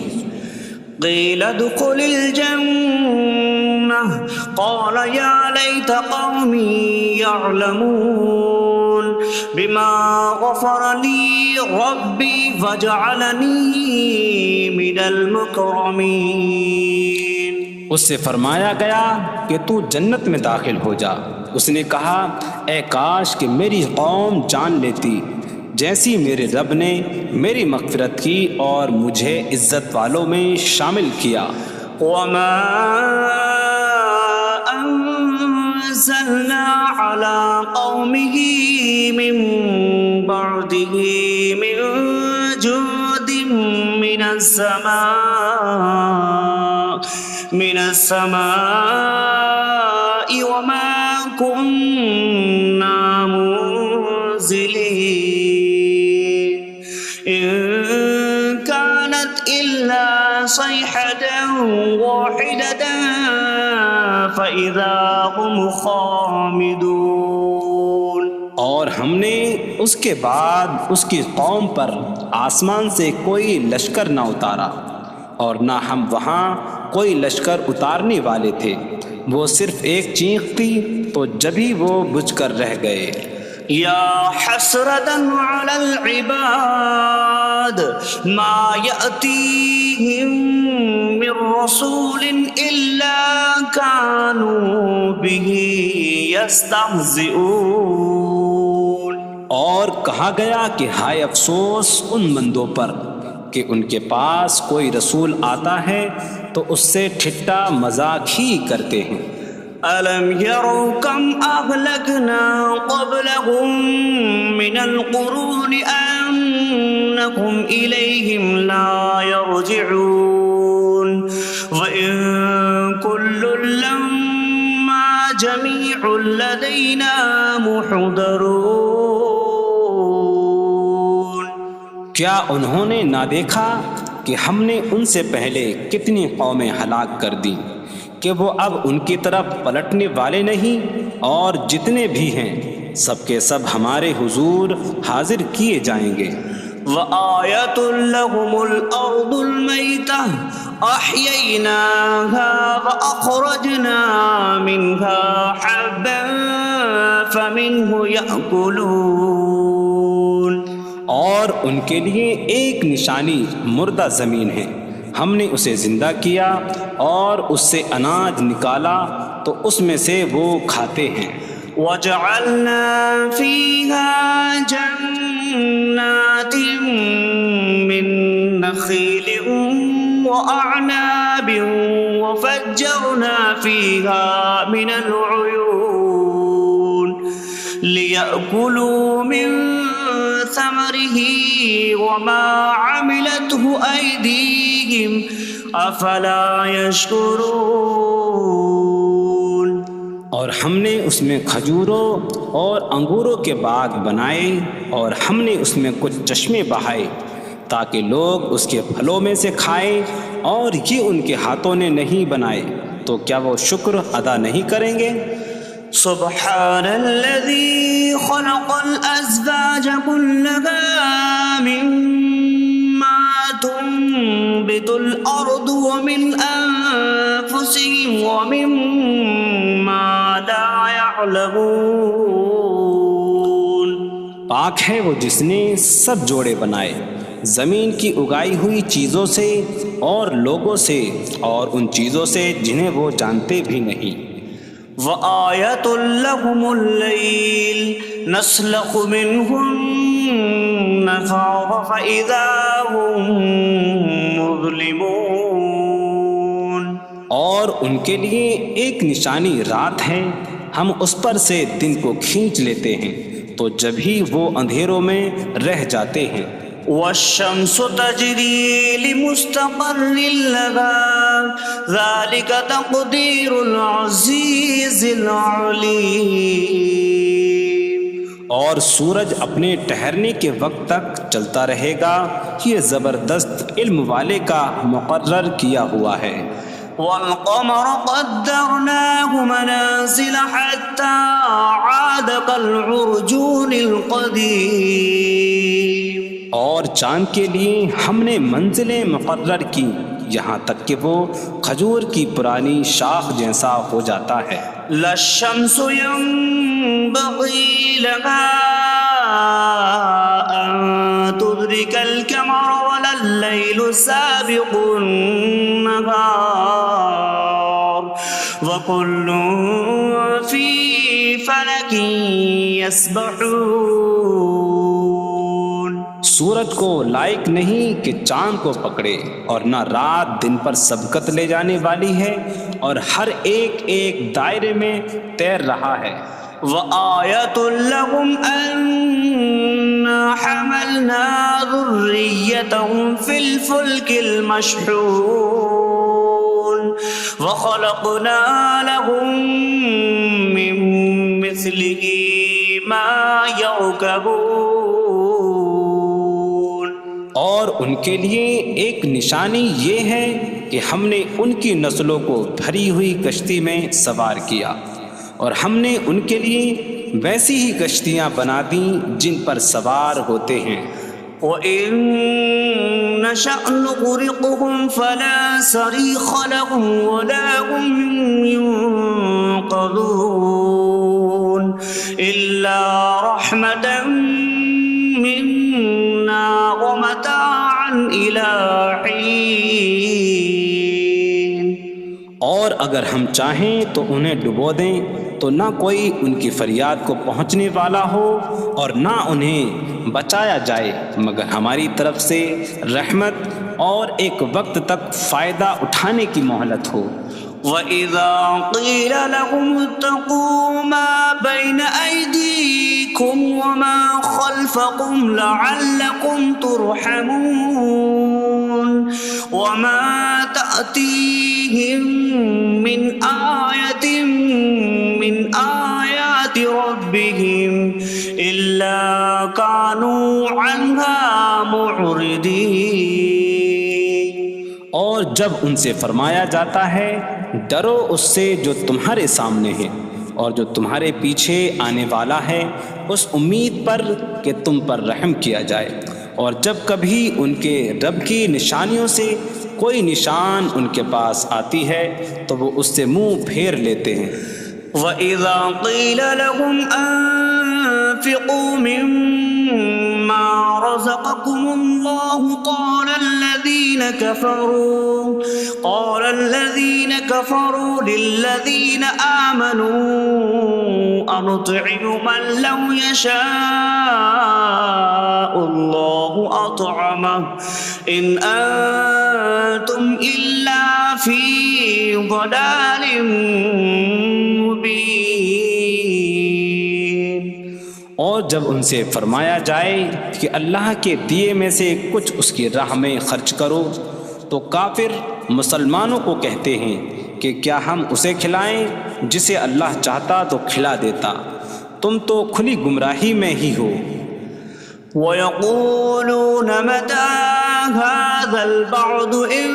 قیل ادخل الجنة قال یا لیت قومی یعلمون بما غفر لی ربی فجعلنی من المکرمین۔ اس سے فرمایا گیا کہ تو جنت میں داخل ہو جا۔ اس نے کہا اے کاش کہ میری قوم جان لیتی جیسی میرے رب نے میری مغفرت کی اور مجھے عزت والوں میں شامل کیا۔ وما أنزلنا على قومه من بعده من جود من السماء وما كنا منزلين إن كانت إلا صيحة واحدة فإذا هم خامدون۔ اور ہم نے اس کے بعد اس کی قوم پر آسمان سے کوئی لشکر نہ اتارا اور نہ ہم وہاں کوئی لشکر اتارنے والے تھے، وہ صرف ایک چیخ تھی تو جبھی وہ بجھ کر رہ گئے۔ یا حسرتاً علی العباد ما یأتیہم من رسول الا کانوا بہ یستہزئون۔ اور کہا گیا کہ ہائے افسوس ان بندوں پر کہ ان کے پاس کوئی رسول آتا ہے تو اس سے ٹھٹا مذاق ہی کرتے ہیں۔ أَلَمْ يَرَوْا كَمْ أَهْلَكْنَا قَبْلَهُمْ مِنَ الْقُرُونِ أَنَّهُمْ إِلَيْهِمْ لَا يَرْجِعُونَ وَإِن كُلٌّ لَّمَّا جَمِيعٌ لَّدَيْنَا مُحْضَرُونَ۔ کیا انہوں نے نہ دیکھا کہ ہم نے ان سے پہلے کتنی قومیں ہلاک کر دیں کہ وہ اب ان کی طرف پلٹنے والے نہیں، اور جتنے بھی ہیں سب کے سب ہمارے حضور حاضر کیے جائیں گے۔ وَآیَةٌ لَّهُمُ الْأَرْضُ الْمَيْتَةُ أَحْيَيْنَاهَا وَأَخْرَجْنَا مِنْهَا حَبًّا فَمِنْهُ يَأْكُلُونَ۔ اور ان کے لیے ایک نشانی مردہ زمین ہے، ہم نے اسے زندہ کیا اور اس سے اناج نکالا تو اس میں سے وہ کھاتے ہیں۔ وَجَعَلْنَا فِيهَا جَنَّاتٍ مِّن نَخِيلٍ وَأَعْنَابٍ وَفَجَّرْنَا فِيهَا مِنَ الْعُيُونِ لِيَأْكُلُوا مِن ثَمَرِهِ وَمَا عَمِلَتْهُ أَيْدِيهِمْ أَفَلَا يَشْكُرُونَ۔ اور ہم نے اس میں کھجوروں اور انگوروں کے باغ بنائے اور ہم نے اس میں کچھ چشمے بہائے تاکہ لوگ اس کے پھلوں میں سے کھائیں، اور یہ ان کے ہاتھوں نے نہیں بنائے تو کیا وہ شکر ادا نہیں کریں گے؟ سبحان الذي خلق الأزواج كلها مما تنبت الأرض ومن أنفسهم ومما لا يعلمون۔ پاک ہے وہ جس نے سب جوڑے بنائے زمین کی اگائی ہوئی چیزوں سے اور لوگوں سے اور ان چیزوں سے جنہیں وہ جانتے بھی نہیں۔ وَآیَةٌ لَّهُمُ اللَّيْلُ نَسْلَخُ مِنْهُ النَّهَارَ فَإِذَا هُم مُظْلِمُونَ۔ اور ان کے لیے ایک نشانی رات ہے، ہم اس پر سے دن کو کھینچ لیتے ہیں تو جب ہی وہ اندھیروں میں رہ جاتے ہیں۔ وَالشَّمْسُ تَجْرِي لِمُسْتَقَرٍّ لَّهَا ذَلِكَ تَقْدِيرُ الْعَزِيزِ الْعَلِيمِ۔ اور سورج اپنے ٹھہرنے کے وقت تک چلتا رہے گا، یہ زبردست علم والے کا مقرر کیا ہوا ہے۔ وَالْقَمَرَ قَدَّرْنَاهُ مَنَازِلَ حَتَّى عَادَ كَالْعُرْجُونِ الْقَدِيمِ۔ اور چاند کے لیے ہم نے منزلیں مقرر کی یہاں تک کہ وہ کھجور کی پرانی شاخ جیسا ہو جاتا ہے۔ لا الشمس ينبغي لها أن تدرك القمر ولا الليل سابق النهار وكل في فلك يسبحون۔ سورج کو لائق نہیں کہ چاند کو پکڑے، اور نہ رات دن پر سبقت لے جانے والی ہے، اور ہر ایک ایک دائرے میں تیر رہا ہے۔ وآية لهم أنا حملنا ذريتهم في الفلك المشحون وخلقنا لهم من مثله ما يركبون۔ اور ان کے لیے ایک نشانی یہ ہے کہ ہم نے ان کی نسلوں کو بھری ہوئی کشتی میں سوار کیا، اور ہم نے ان کے لیے ویسی ہی کشتیاں بنا دیں جن پر سوار ہوتے ہیں۔ وَإِن نَّشَأْ نُغْرِقْهُمْ فَلَا صَرِيخَ لَهُمْ وَلَا هُمْ يُنقَذُونَ إِلَّا رَحْمَةً مِّنَّا وَمَتَاعًا إِلَىٰ حِينٍ۔ اور اگر ہم چاہیں تو انہیں ڈبو دیں تو نہ کوئی ان کی فریاد کو پہنچنے والا ہو، اور نہ انہیں بچایا جائے مگر ہماری طرف سے رحمت اور ایک وقت تک فائدہ اٹھانے کی مہلت ہو۔ وَإِذَا قِيلَ لَهُمُ اتَّقُوا مَا بَيْنَ أَيْدِيكُمْ وَمَا خَلْفَكُمْ لَعَلَّكُمْ تُرْحَمُونَ وَمَا تَأْتِيهِم مِّنْ آيَةٍ مِّنْ آيَاتِ رَبِّهِمْ إِلَّا كَانُوا عَنْهَا مُعْرِضِينَ۔ اور جب ان سے فرمایا جاتا ہے ڈرو اس سے جو تمہارے سامنے ہے اور جو تمہارے پیچھے آنے والا ہے، اس امید پر کہ تم پر رحم کیا جائے، اور جب کبھی ان کے رب کی نشانیوں سے کوئی نشان ان کے پاس آتی ہے تو وہ اس سے منہ پھیر لیتے ہیں۔ وَإِذَا قِيلَ لَهُمْ أَنفِقُوا مِمَّا رَزَقَكُمُ اللَّهُ قَالَ الَّذِينَ كَفَرُوا لِلَّذِينَ آمَنُوا أَنُطْعِمُ مَن لَّوْ يَشَاءُ اللَّهُ أَطْعَمَهُ إِنْ أَنتُمْ إِلَّا فِي ضَلَالٍ مُّبِينٍ۔ اور جب ان سے فرمایا جائے کہ اللہ کے دیے میں سے کچھ اس کی راہ میں خرچ کرو تو کافر مسلمانوں کو کہتے ہیں کہ کیا ہم اسے کھلائیں جسے اللہ چاہتا تو کھلا دیتا، تم تو کھلی گمراہی میں ہی ہو۔ وَيَقُولُونَ مَتَىٰ هَٰذَا الْوَعْدُ إِن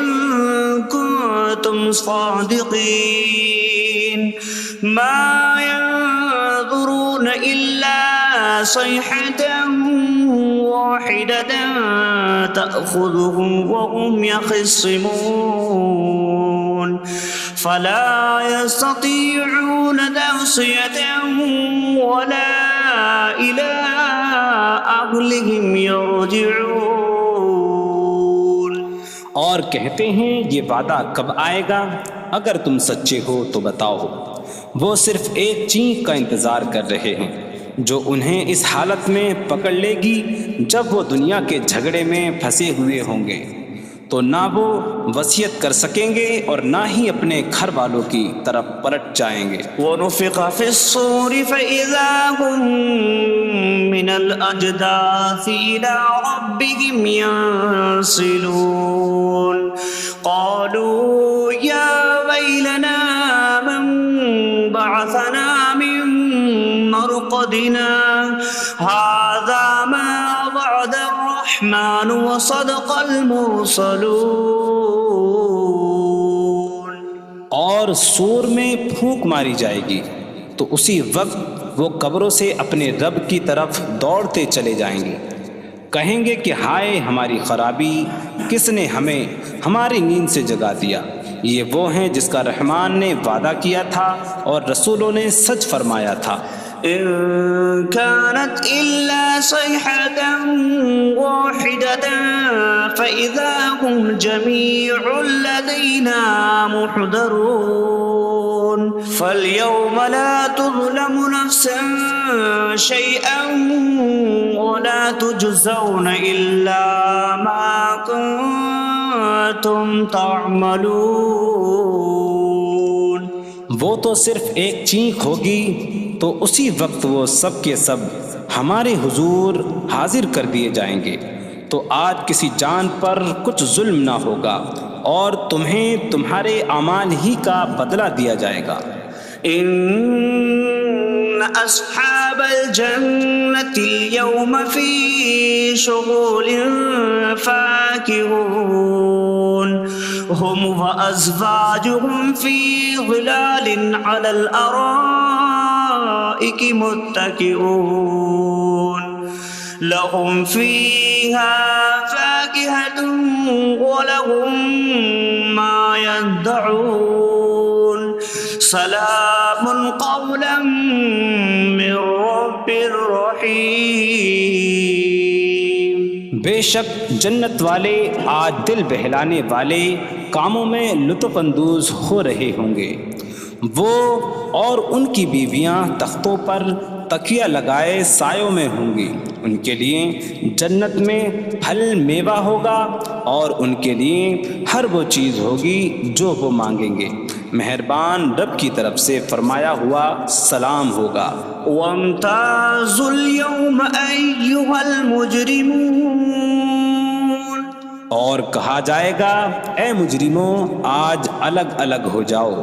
كُنتُمْ صَادِقِينَ مَا يَنظُرُونَ إِلَّا صَيْحَةً وَاحِدَةً تَأْخُذُهُمْ وَهُمْ يَخِصِّمُونَ فَلَا يَسْتَطِيعُونَ تَوْصِيَةً وَلَا إِلَىٰ أَهْلِهِمْ يَرْجِعُونَ۔ اور کہتے ہیں یہ وعدہ کب آئے گا؟ اگر تم سچے ہو تو بتاؤ۔ وہ صرف ایک چینک کا انتظار کر رہے ہیں جو انہیں اس حالت میں پکڑ لے گی جب وہ دنیا کے جھگڑے میں پھنسے ہوئے ہوں گے، تو نہ وہ وصیت کر سکیں گے اور نہ ہی اپنے گھر والوں کی طرف پلٹ جائیں گے۔ وَنُفِخَ فِي الصُّورِ فَإِذَا هُم مِّنَ الْأَجْدَاثِ إِلَىٰ رَبِّهِمْ يَنسِلُونَ قَالُوا يَا وَيْلَنَا مَن بَعَثَنَا مِن مَّرْقَدِنَا هَٰذَا مَا وَعَدَ الرَّحْمَٰنُ وَصَدَقَ الْمُرْسَلُونَ۔ اور سور میں پھونک ماری جائے گی تو اسی وقت وہ قبروں سے اپنے رب کی طرف دوڑتے چلے جائیں گے، کہیں گے کہ ہائے ہماری خرابی، کس نے ہمیں ہماری نیند سے جگا دیا۔ یہ وہ ہیں جس کا رحمان نے وعدہ کیا تھا اور رسولوں نے سچ فرمایا تھا۔ إن كانت إلا صيحة واحدة فإذا هم جميع لدينا محضرون فاليوم لا تظلم نفس شيئا ولا تجزون إلا ما كنتم تعملون. وہ تو صرف ایک چینخ ہوگی تو اسی وقت وہ سب کے سب ہمارے حضور حاضر کر دیے جائیں گے. تو آج کسی جان پر کچھ ظلم نہ ہوگا اور تمہیں تمہارے اعمال ہی کا بدلہ دیا جائے گا. إن أصحاب الجنة اليوم في شغل فاكهون هم وأزواجهم في ظلال على الأرائك متكئون لهم فيها فاكهة ولهم ما يدعون سلام قولا من رب رحیم. بے شک جنت والے آج دل بہلانے والے کاموں میں لطف اندوز ہو رہے ہوں گے. وہ اور ان کی بیویاں تختوں پر تکیہ لگائے سایوں میں ہوں گی. ان کے لیے جنت میں پھل میوہ ہوگا اور ان کے لیے ہر وہ چیز ہوگی جو وہ مانگیں گے. مہربان رب کی طرف سے فرمایا ہوا سلام ہوگا. وامتازوا اليوم أيها المجرمون. اور کہا جائے گا اے مجرموں آج الگ الگ ہو جاؤ.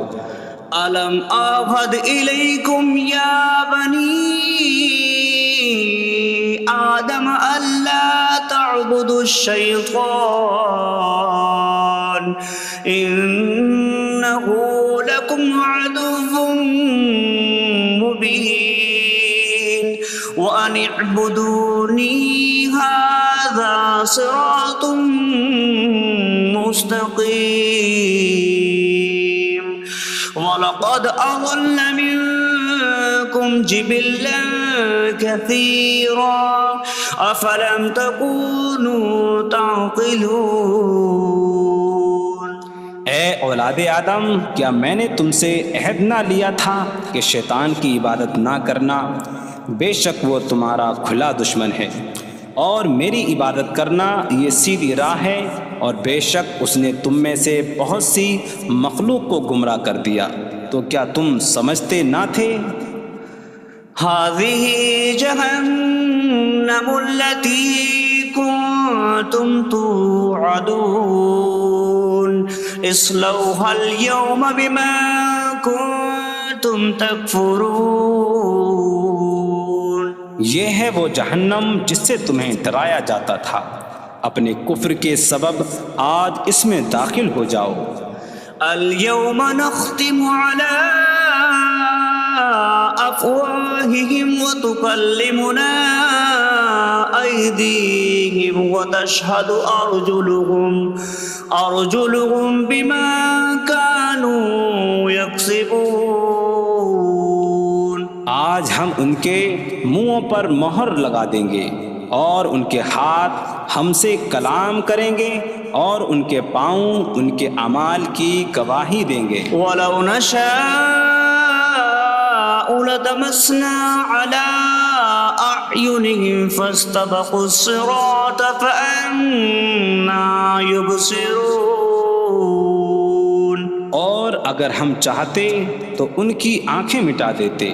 ألم أعهد إليكم يا بني آدم ألا تعبدوا الشيطان إنه لكم عدو مبين وأن اعبدوني هذا صراط مستقيم. وَلَقَدْ أَضَلَّ مِنكُمْ جِبِلًّا كَثِيرًا أَفَلَمْ تَكُونُوا تَعْقِلُونَ. اے اولاد آدم کیا میں نے تم سے عہد نہ لیا تھا کہ شیطان کی عبادت نہ کرنا؟ بے شک وہ تمہارا کھلا دشمن ہے اور میری عبادت کرنا یہ سیدھی راہ ہے. اور بے شک اس نے تم میں سے بہت سی مخلوق کو گمراہ کر دیا. تو کیا تم سمجھتے نہ تھے؟ هذه جهنم التي كنتم توعدون اصلوها اليوم بما كنتم تكفرون. یہ ہے وہ جہنم جس سے تمہیں ڈرایا جاتا تھا. اپنے کفر کے سبب آج اس میں داخل ہو جاؤ. اليوم نختم على أفواههم وتكلمنا أيديهم وتشهد أرجلهم بما كانوا يكسبون. آج ہم ان کے منہوں پر مہر لگا دیں گے اور ان کے ہاتھ ہم سے کلام کریں گے اور ان کے پاؤں ان کے اعمال کی گواہی دیں گے. وَلَوْ نَشَاءُ لَطَمَسْنَا عَلَىٰ أَعْيُنِهِمْ فَاسْتَبَقُوا الصِّرَاطَ فَأَنَّىٰ يُبْصِرُونَ. اور اگر ہم چاہتے تو ان کی آنکھیں مٹا دیتے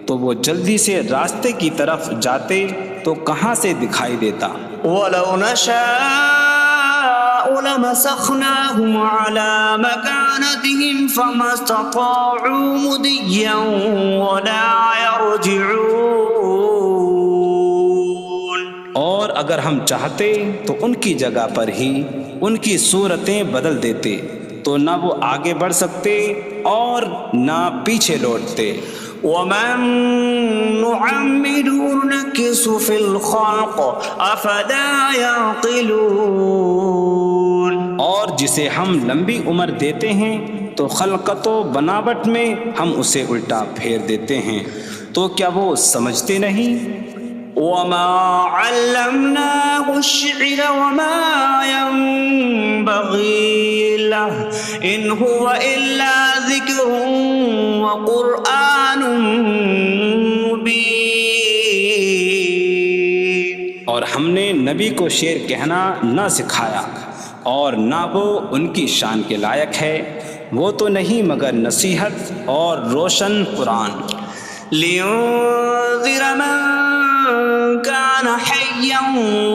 تو وہ جلدی سے راستے کی طرف جاتے تو کہاں سے دکھائی دیتا. وَلَوْ نَشَاءُ لَمَسَخْنَاهُمْ عَلَىٰ مَكَانَتِهِمْ فَمَا اسْتَطَاعُوا مُضِيًّا وَلَا يَرْجِعُونَ. اور اگر ہم چاہتے تو ان کی جگہ پر ہی ان کی صورتیں بدل دیتے تو نہ وہ آگے بڑھ سکتے اور نہ پیچھے لوٹتے. وَمَن نُعَمِّرْهُ نُنَكِّسْهُ فِي الْخَلْقِ أَفَلَا يَعْقِلُونَ. اور جسے ہم لمبی عمر دیتے ہیں تو خلقت و بناوٹ میں ہم اسے الٹا پھیر دیتے ہیں. تو کیا وہ سمجھتے نہیں؟ وما علمناه الشعر وما ينبغي له إن هو إلا ذكر وقرآن مبين. اور ہم نے نبی کو شعر کہنا نہ سکھایا اور نہ وہ ان کی شان کے لائق ہے، وہ تو نہیں مگر نصیحت اور روشن قرآن. لينذر من كان حيا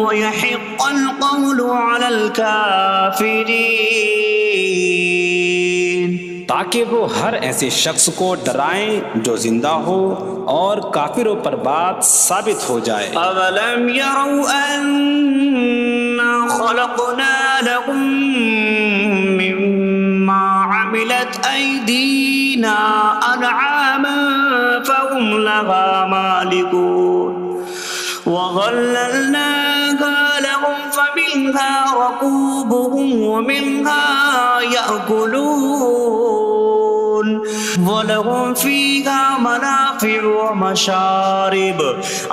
ويحق القول على الكافرين. تاکہ وہ ہر ایسے شخص کو ڈرائیں جو زندہ ہو اور کافروں پر بات ثابت ہو جائے. أولم يروا أنا خلقنا لهم مما عملت أيدينا أنعاما فهم لها مالكون وظللناها لهم فمنها ركوبهم ومنها يأكلون وَلَهُمْ فِيهَا مَنَافِعُ وَمَشَارِبُ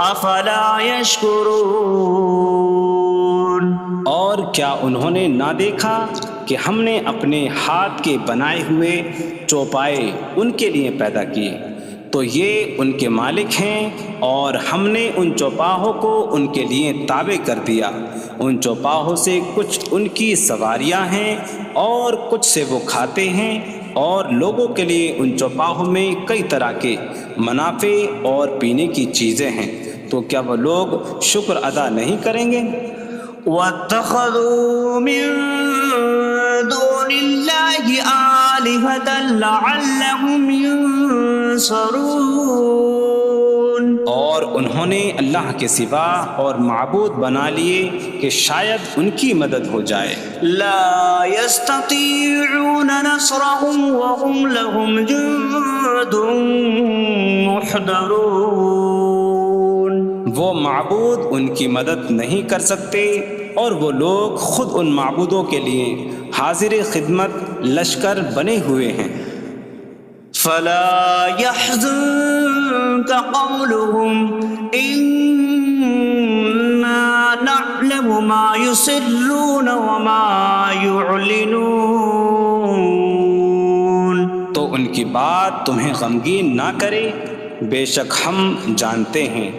أَفَلَا يَشْكُرُونَ. اور کیا انہوں نے نہ دیکھا کہ ہم نے اپنے ہاتھ کے بنائے ہوئے چوپائے ان کے لیے پیدا کیے، تو یہ ان کے مالک ہیں، اور ہم نے ان چوپاہوں کو ان کے لیے تابع کر دیا. ان چوپاہوں سے کچھ ان کی سواریاں ہیں اور کچھ سے وہ کھاتے ہیں، اور لوگوں کے لیے ان چوپاہوں میں کئی طرح کے منافع اور پینے کی چیزیں ہیں، تو کیا وہ لوگ شکر ادا نہیں کریں گے؟ وَاتَّخَذُوا مِن دُونِ اللَّهِ آلِهَةً لَعَلَّهُمْ يُنصَرُونَ. اور انہوں نے اللہ کے سوا اور معبود بنا لیے کہ شاید ان کی مدد ہو جائے. لا يستطيعون نصرهم وهم لهم جند محضرون. وہ معبود ان کی مدد نہیں کر سکتے، اور وہ لوگ خود ان معبودوں کے لیے حاضر خدمت لشکر بنے ہوئے ہیں. فلا يحزنك قولهم إنا نعلم ما يسرون وما يعلنون. تو ان کی بات تمہیں غمگین نہ کرے، بے شک ہم جانتے ہیں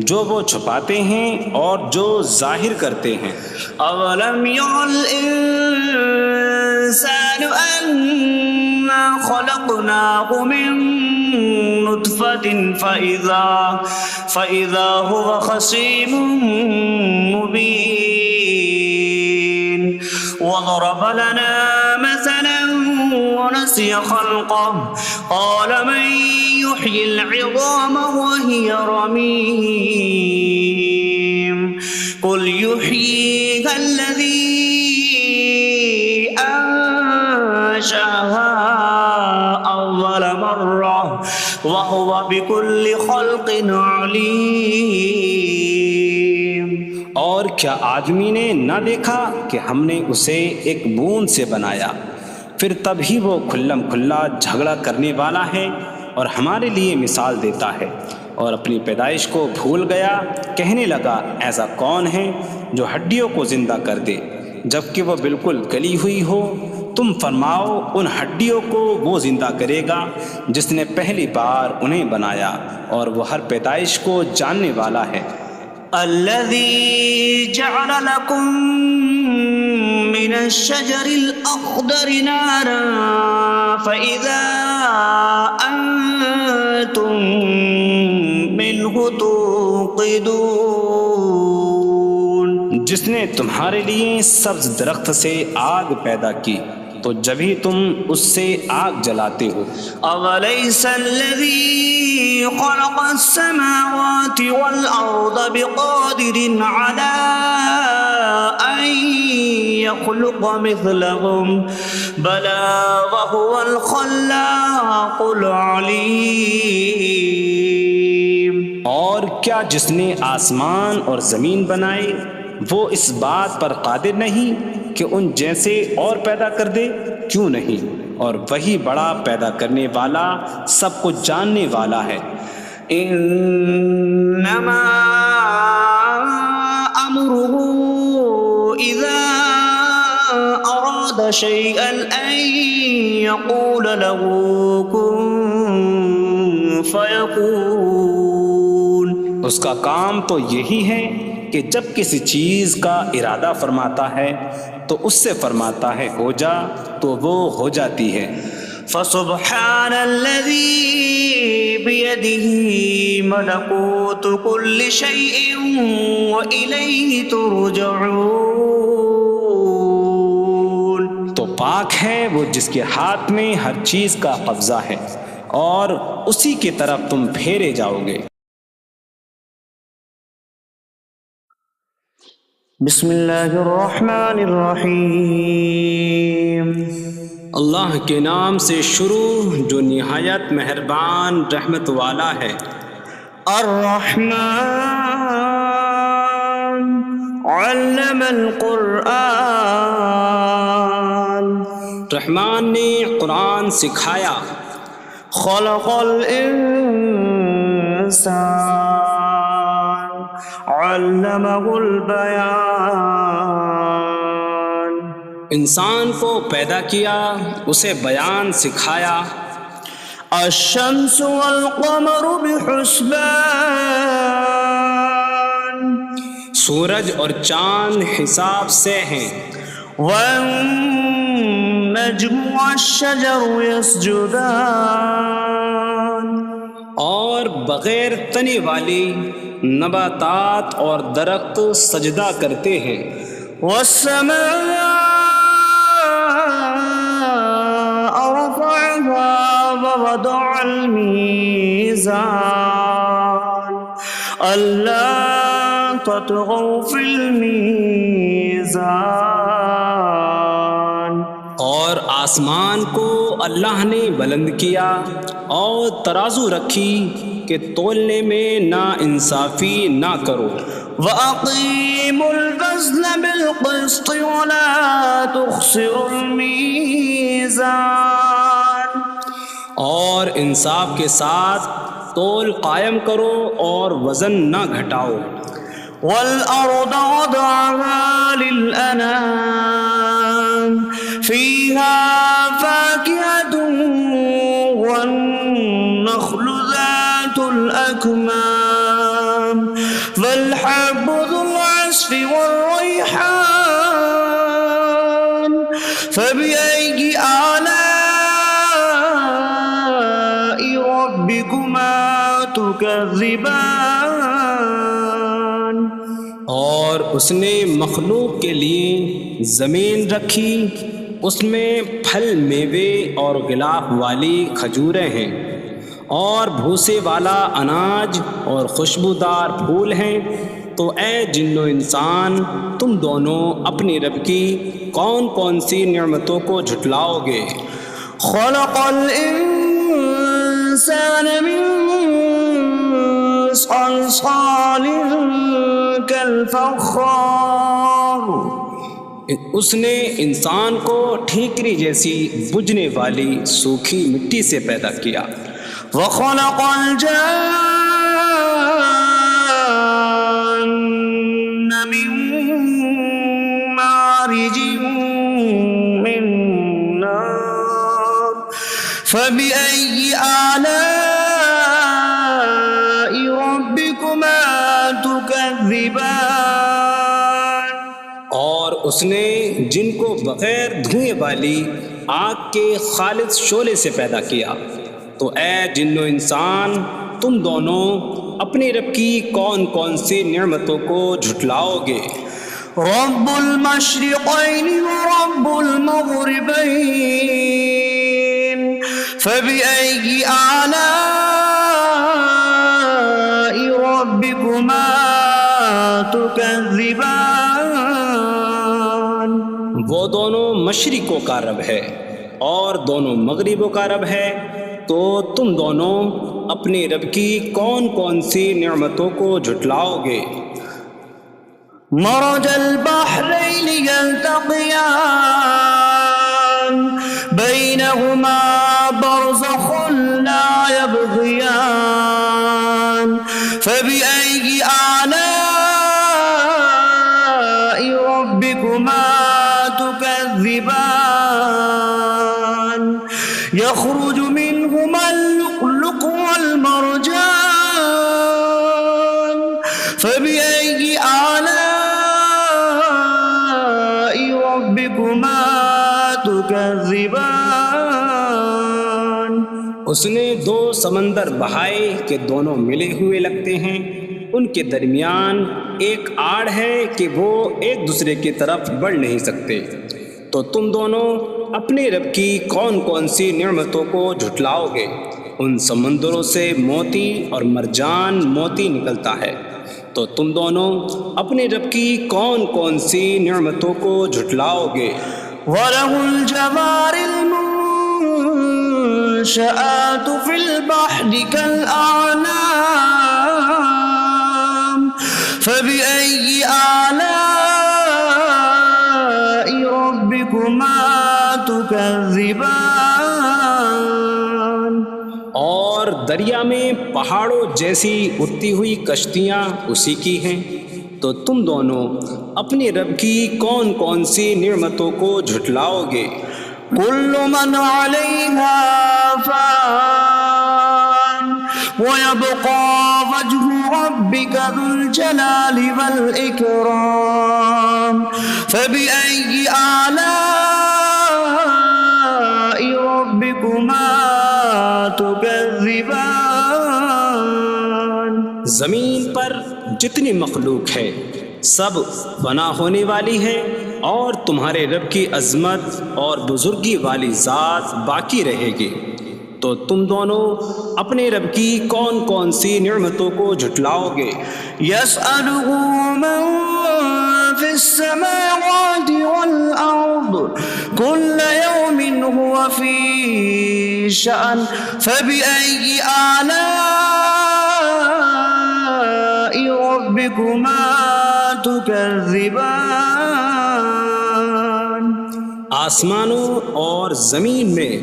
جو وہ چھپاتے ہیں اور جو ظاہر کرتے ہیں. اولم ير الانسان انا خلقناه من نطفة فإذا هو خصيم مبين. وضرب لنا مثلا ونسي خلقه قال من يحيي العظام وهي رميم قل يحييها الذي أنشأها أول مرة وهو بكل خلق عليم. اور کیا آدمی نے نہ دیکھا کہ ہم نے اسے ایک بوند سے بنایا، پھر تب ہی وہ کھلم کھلا جھگڑا کرنے والا ہے اور ہمارے لیے مثال دیتا ہے. اور اپنی پیدائش کو بھول گیا، کہنے لگا ایسا کون ہے جو ہڈیوں کو زندہ کر دے جبکہ وہ بالکل گلی ہوئی ہو؟ تم فرماؤ ان ہڈیوں کو وہ زندہ کرے گا جس نے پہلی بار انہیں بنایا، اور وہ ہر پیدائش کو جاننے والا ہے. الذي جعل لكم من الشجر الأخضر نارا فإذا أنتم منه توقدون. جس نے تمہارے لیے سبز درخت سے آگ پیدا کی تو جبھی تم اس سے آگ جلاتے ہو. أَوَلَيْسَ الَّذِي خَلَقَ السَّمَاوَاتِ وَالْأَرْضَ بِقَادِرٍ عَلَىٰ أَن يَخْلُقَ مِثْلَهُمْ بَلَىٰ وَهُوَ الْخَلَّاقُ الْعَلِيمُ. اور کیا جس نے آسمان اور زمین بنائے وہ اس بات پر قادر نہیں کہ ان جیسے اور پیدا کر دے؟ کیوں نہیں، اور وہی بڑا پیدا کرنے والا، سب کو جاننے والا ہے. إنما أمره إذا أراد شيئا أن يقول له كن فيكون. اس کا کام تو یہی ہے کہ جب کسی چیز کا ارادہ فرماتا ہے تو اس سے فرماتا ہے ہو جا تو وہ ہو جاتی ہے. فسبحان الذي بيده ملكوت كل شيء وإليه ترجعون. تو پاک ہے وہ جس کے ہاتھ میں ہر چیز کا قبضہ ہے اور اسی کی طرف تم پھیرے جاؤ گے. بسم اللہ الرحمن الرحیم. اللہ کے نام سے شروع جو نہایت مہربان رحمت والا ہے. الرحمن علم القرآن. رحمان نے قرآن سکھایا. خلق الانسان علمہ البیان. انسان کو پیدا کیا اسے بیان سکھایا. الشمس والقمر بحسبان. سورج اور چاند حساب سے ہیں. والنجم والشجر يسجدان. اور بغیر تنے والی نباتات اور درخت سجدہ کرتے ہیں. والسماء رفعها ووضع الميزان ألا تطغوا في الميزان. اور آسمان کو اللہ نے بلند کیا اور ترازو رکھی کہ تولنے میں نا انصافی نہ کرو. وَأَقِيمُوا الْوَزْنَ بِالْقِسْطِ وَلَا تُخْسِرُوا الْمِيزَانَ. اور انصاف کے ساتھ تول قائم کرو اور وزن نہ گھٹاؤ. وَالْأَرْضَ وَضَعَهَا لِلْأَنَامِ فِيهَا فَاكِهَةٌ وَالنَّخْلُ ذَاتُ الْأَكْمَامِ وَالْحَبُّ ذُو الْعَصْفِ وَالرَّيْحَانُ فَبِأَيِّ آلَاءِ رَبِّكُمَا تُكَذِّبَانِ. اور اس نے مخلوق کے لیے زمین رکھی، اس میں پھل میوے اور غلاف والی کھجوریں ہیں اور بھوسے والا اناج اور خوشبودار پھول ہیں. تو اے جن و انسان تم دونوں اپنی رب کی کون کون سی نعمتوں کو جھٹلاؤ گے. خلق الانسان من صلصال کالفخار. اس نے انسان کو ٹھیکری جیسی بجھنے والی سوکھی مٹی سے پیدا کیا. وخلق الجان من مارج من نار فبأي آلاء ربكما تكذبان. اور اس نے جن کو بغیر دھوئیں والی آگ کے خالص شعلے سے پیدا کیا. تو اے جن و انسان تم دونوں اپنی رب کی کون کون سی نعمتوں کو جھٹلاؤ گے. رب المشرقین ورب المغربین فبأي آلاء ربكما تكذبان. وہ دونوں مشرقوں کا رب ہے اور دونوں مغربوں کا رب ہے. تو تم دونوں اپنی رب کی کون کون سی نعمتوں کو جھٹلاؤ گے. مرج البحرین یلتقیان بینہما برزخ لا یبغیان فبأي آلاء ربكما تكذبان يخرج منهما اللؤلؤ والمرجان فبأي آلاء ربكما تكذبان اس نے دو سمندر بہائے کہ دونوں ملے ہوئے لگتے ہیں، ان کے درمیان ایک آڑ ہے کہ وہ ایک دوسرے کی طرف بڑھ نہیں سکتے، تو تم دونوں اپنے رب کی کون کون سی نعمتوں کو جھٹلاؤ گے؟ ان سمندروں سے موتی اور مرجان موتی نکلتا ہے، تو تم دونوں اپنے رب کی کون کون سی نعمتوں کو جھٹلاؤ گے؟ وَلَهُ الْجَوَارِ الْمُنشَآتُ فِي الْبَحْرِ كَالْأَعْلَامِ فَبِأَيِّ آلَاءِ رَبِّكُمَا تُكَذِّبَانِ اور دریا میں پہاڑوں جیسی اڑتی ہوئی کشتیاں اسی کی ہیں، تو تم دونوں اپنے رب کی کون کون سی نعمتوں کو جھٹلاؤ گے؟ كل من عليها فان ويبقى وجه ربك ذو الجلال والإكرام فبأي آلاء ربكما تكذبان زمین پر جتنی مخلوق ہے سب فنا ہونے والی ہے، اور تمہارے رب کی عظمت اور بزرگی والی ذات باقی رہے گی، تو تم دونوں اپنے رب کی کون کون سی نعمتوں کو جھٹلاؤ گے؟ يسأله من في السماوات والأرض كل يوم هو في شأن فبأي آلاء ربكما تكذبان آسمانوں اور زمین میں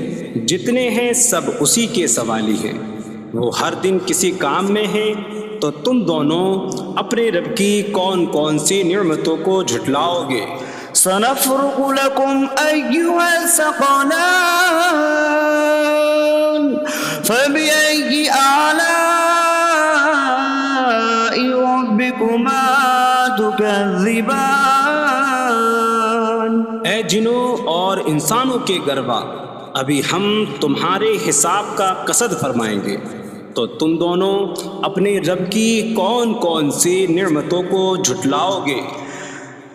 جتنے ہیں سب اسی کے سوالی ہیں، وہ ہر دن کسی کام میں ہیں، تو تم دونوں اپنے رب کی کون کون سی نعمتوں کو جھٹلاؤ گے؟ سنفرغ لكم أيها الثقلان فبأي آلاء ربكما تكذبان اے جنوں اور انسانوں کے گروہ، ابھی ہم تمہارے حساب کا قصد فرمائیں گے، تو تم دونوں اپنے رب کی کون کون سی نعمتوں کو جھٹلاؤ گے؟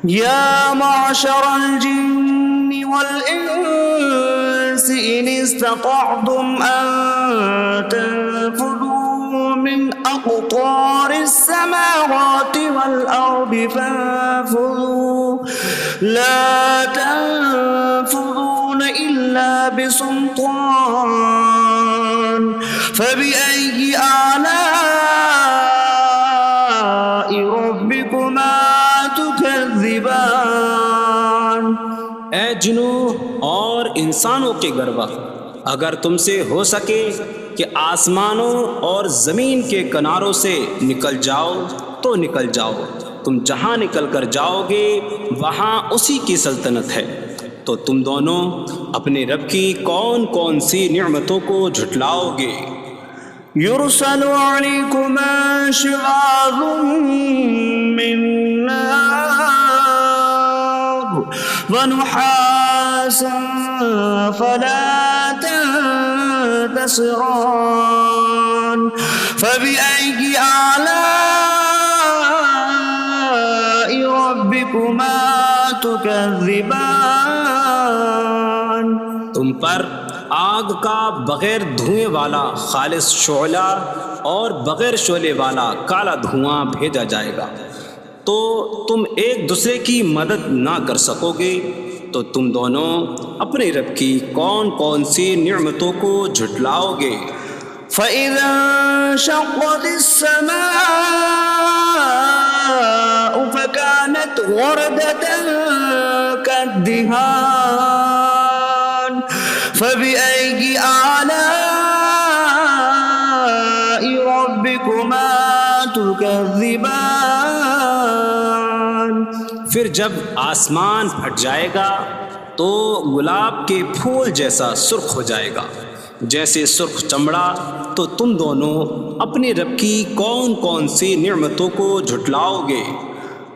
يا معشر الجن والإنس إن استطعتم أن تنفذوا من أقطار السماوات والأرض فانفذوا لا تنفذون إلا بسلطان فبأي آلاء ربكما تكذبان اے جنوں اور انسانوں کے گروہ، اگر تم سے ہو سکے کہ آسمانوں اور زمین کے کناروں سے نکل جاؤ تو نکل جاؤ، تم جہاں نکل کر جاؤ گے وہاں اسی کی سلطنت ہے، تو تم دونوں اپنے رب کی کون کون سی نعمتوں کو جھٹلاؤ گے؟ يرسل عليكما شواظ من نار ونحاسا فلا تنتصران فبأي آلاء ربكما تكذبان تم پر آگ کا بغیر دھوئیں والا خالص شعلہ اور بغیر شعلے والا کالا دھواں بھیجا جائے گا، تو تم ایک دوسرے کی مدد نہ کر سکو گے، تو تم دونوں اپنے رب کی کون کون سی نعمتوں کو جھٹلاؤ گے؟ فَإِذَا انشَقَّتِ السَّمَاءُ فَكَانَتْ وَرْدَةً كَالدِّهَانِ فَبِأَيِّ آلَاءِ رَبِّكُمَا تكذبان پھر جب آسمان پھٹ جائے گا تو گلاب کے پھول جیسا سرخ ہو جائے گا جیسے سرخ چمڑا، تو تم دونوں اپنے رب کی کون کون سی نعمتوں کو جھٹلاؤ گے؟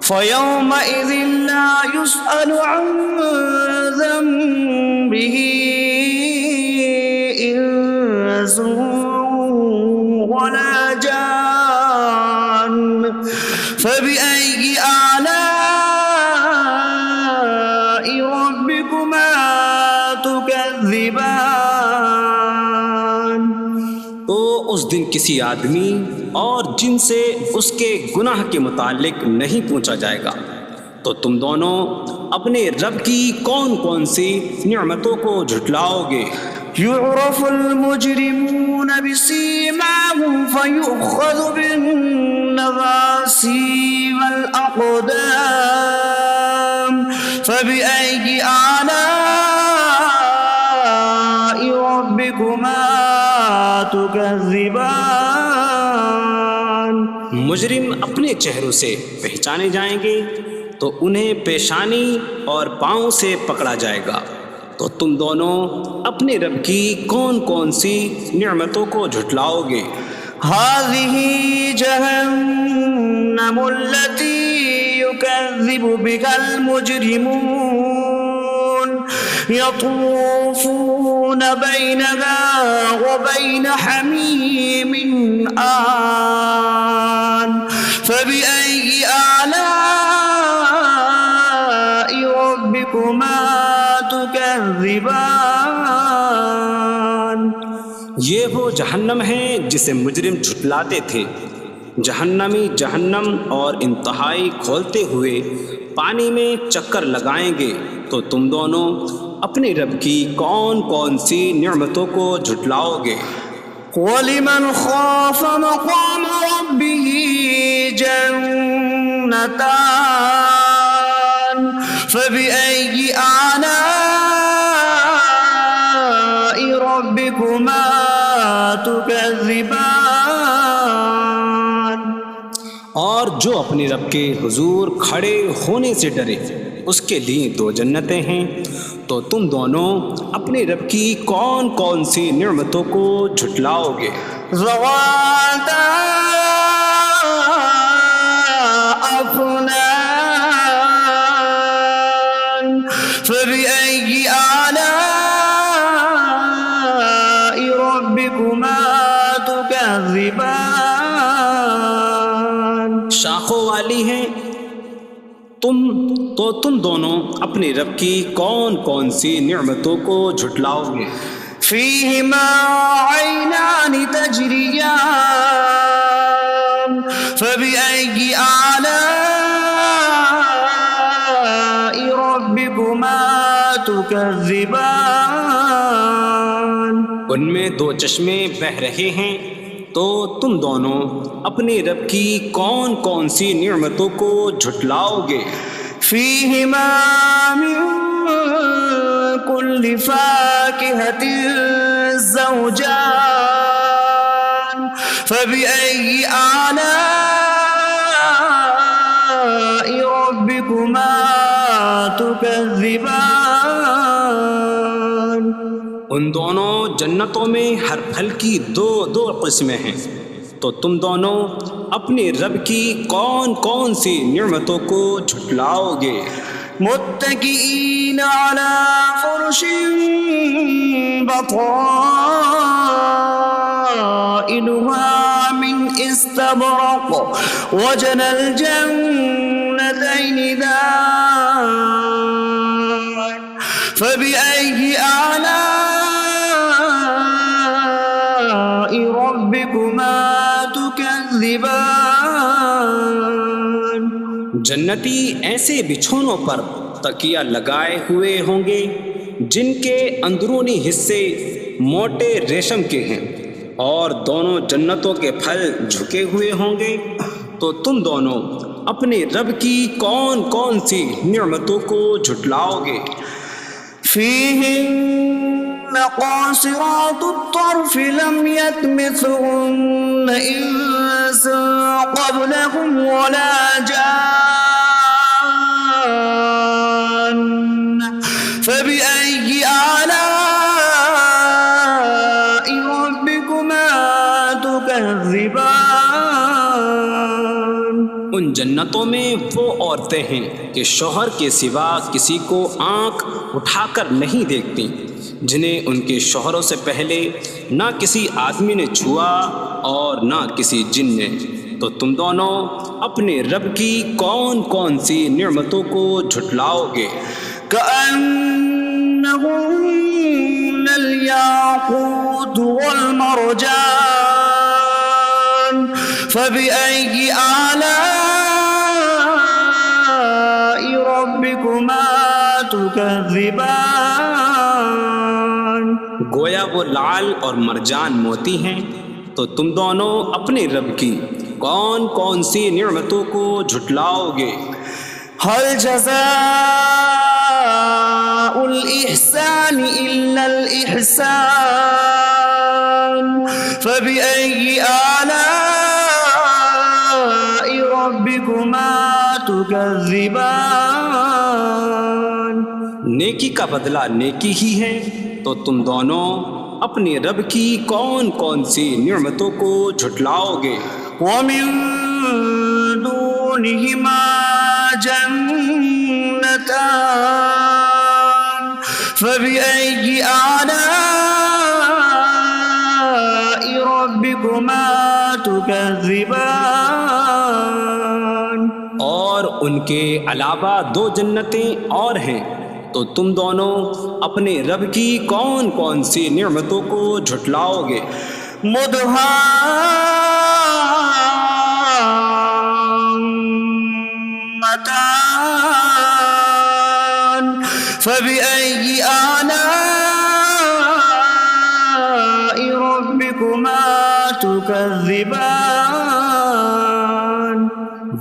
فيومئذ لا يسأل عن ذنبه إنس ولا جان فبأي آلاء ربكما تكذبان تو اس دن کسی آدمی اور جن سے اس کے گناہ کے متعلق نہیں پوچھا جائے گا، تو تم دونوں اپنے رب کی کون کون سی نعمتوں کو جھٹلاؤ گے؟ يعرف المجرمون بسيماهم فيؤخذ بالنواصي والأقدام فبأي آلاء ربكما تكذبان مجرم اپنے چہروں سے پہچانے جائیں گے تو انہیں پیشانی اور پاؤں سے پکڑا جائے گا، تو تم دونوں اپنے رب کی کون کون سی نعمتوں کو جھٹلاؤ گے؟ هذه جهنم التي يكذب بها المجرمون يطوفون بينها وبين حميم آن فبأي آلاء ربكما تكذبان یہ وہ جہنم ہے جسے مجرم جھٹلاتے تھے۔ جہنمی جہنم اور انتہائی کھولتے ہوئے پانی میں چکر لگائیں گے، تو تم دونوں اپنے رب کی کون کون سی نعمتوں کو جھٹلاؤ گے؟ وَلِمَنْ خَافَ مَقَامَ رَبِّهِ جَنَّتَانِ فَبِأَيِّ آلَاءِ رَبِّكُمَا تُكَذِّبَانِ اور جو اپنے رب کے حضور کھڑے ہونے سے ڈرے اس کے لیے دو جنتیں ہیں، تو تم دونوں اپنے رب کی کون کون سی نعمتوں کو جھٹلاؤ گے؟ ذواتا أفنان فبأي آلاء ربكما تكذبان شاخوں والی ہیں تم دونوں اپنے رب کی کون کون سی نعمتوں کو جھٹلاؤ گے؟ فيهما عينان تجريان فبأي آلاء ربكما تكذبان ان میں دو چشمے بہہ رہے ہیں، تو تم دونوں اپنے رب کی کون کون سی نعمتوں کو جھٹلاؤ گے؟ فيهما من كل فاكهة زوجان فبأي آلاء ربكما تكذبان ان دونوں جنتوں میں ہر پھل کی دو قسمیں ہیں، تو تم دونوں اپنے رب کی کون کون سی نعمتوں کو جھٹلاؤ گے؟ متكئين على فرش بطائنها من استبرق وجنى الجنتين دان فبأي آلاء ربكما تكذبان جنتی ایسے بچھونوں پر تکیہ لگائے ہوئے ہوں گے جن کے اندرونی حصے موٹے ریشم کے ہیں، اور دونوں جنتوں کے پھل جھکے ہوئے ہوں گے، تو تم دونوں اپنے رب کی کون کون سی نعمتوں کو جھٹلاؤ گے؟ فيهن قاصرات الطرف لم يطمثهن إنس قبلهم ولا جان فبأي آلاء ربكما تكذبان. ان جنتوں میں وہ عورتیں ہیں کہ شوہر کے سوا کسی کو آنکھ اٹھا کر نہیں دیکھتی، جنہیں ان کے شوہروں سے پہلے نہ کسی آدمی نے چھوا اور نہ کسی جن نے. تو تم دونوں اپنے رب کی کون کون سی نعمتوں کو جھٹلاؤ گے؟ كأنهن الياقوت والمرجان فبأي آلاء ربكما تكذبان. گویا وہ لعل اور مرجان موتی ہیں. تو تم دونوں اپنے رب کی کون کون سی نعمتوں کو جھٹلاؤ گے؟ هل جزاء الإحسان إلا الإحسان فبأي آلاء ربكما تكذبان. نیکی کا بدلہ نیکی ہی ہے. تو تم دونوں اپنے رب کی کون کون سی نعمتوں کو جھٹلاؤ گے؟ ومن دونهما جنتان فبأي آلاء ربكما تكذبان. اور ان کے علاوہ دو جنتیں اور ہیں. تو تم دونوں اپنے رب کی کون کون سی نعمتوں کو جھٹلاؤ گے؟ مدهامتان فبأي آلاء ربكما تكذبان.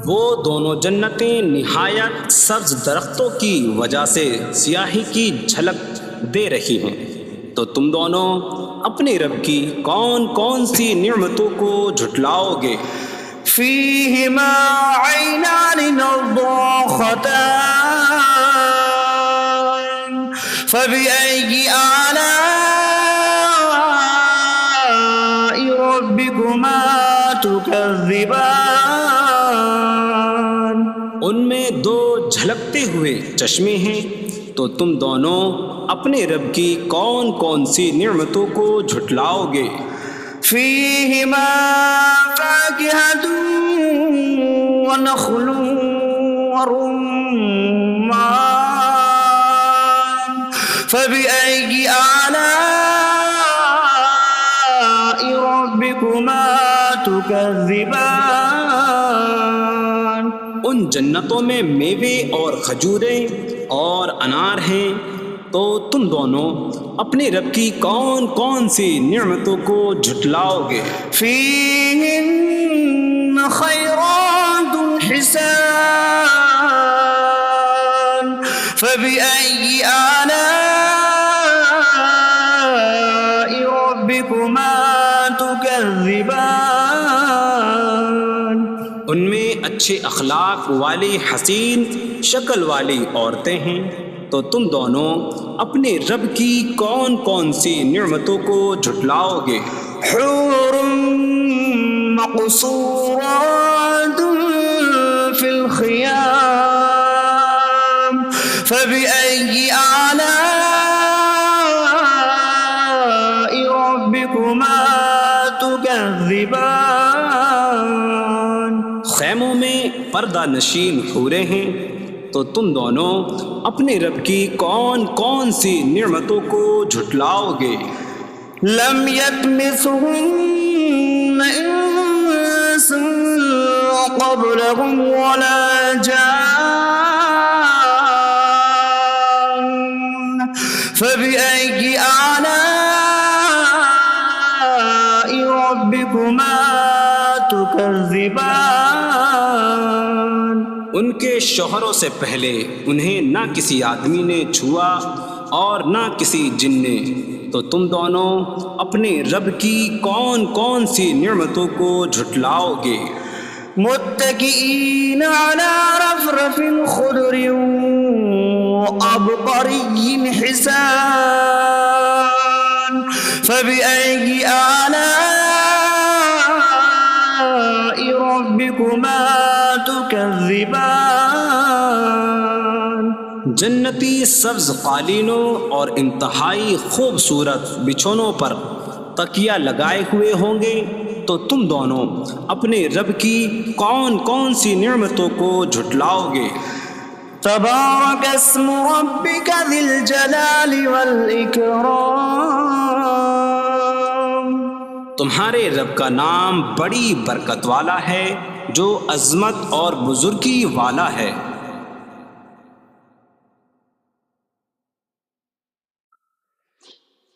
وہ دونوں جنتیں نہایت سبز درختوں کی وجہ سے سیاہی کی جھلک دے رہی ہیں. تو تم دونوں اپنے رب کی کون کون سی نعمتوں کو جھٹلاؤ گے؟ فيهما عينان نضاختان فبأي آلاء ربكما تكذبان. ان میں دو جھلکتے ہوئے چشمے ہیں. تو تم دونوں اپنے رب کی کون کون سی نعمتوں کو جھٹلاؤ گے؟ فيهما فاكهة ونخل ورمان فبأي آلاء ربكما تكذبان. ان جنتوں میں میوے اور کھجوریں اور انار ہیں. تو تم دونوں اپنے رب کی کون کون سی نعمتوں کو جھٹلاؤ گے؟ فيهن خيرات حسان فبأي آلاء ربكما تكذبان. ان میں اچھے اخلاق والی حسین شکل والی عورتیں ہیں. تو تم دونوں اپنے رب کی کون کون سی نعمتوں کو جھٹلاؤ گے؟ حور مقصورات في الخيام فبأي آلاء ربكما تكذبان. خیموں میں پردہ نشین حوریں ہیں. تو تم دونوں اپنے رب کی کون کون سی نعمتوں کو جھٹلاؤ گے؟ لم يطمثهن إنس قبلهم ولا جان فبأي آلاء ربكما تكذبان. ان کے شوہروں سے پہلے انہیں نہ کسی آدمی نے چھوا اور نہ کسی جن نے. تو تم دونوں اپنے رب کی کون کون سی نعمتوں کو جھٹلاؤ گے؟ متكئين على رفرف خضر وعبقري حسان فبأي آلاء ربكما تكذبان؟ جنتی سبز قالینوں اور انتہائی خوبصورت بچھونوں پر تکیہ لگائے ہوئے ہوں گے، تو تم دونوں اپنے رب کی کون کون سی نعمتوں کو جھٹلاؤ گے؟ تبارك اسم ربك ذي الجلال والإكرام، تمہارے رب کا نام بڑی برکت والا ہے جو عظمت اور بزرگی والا ہے۔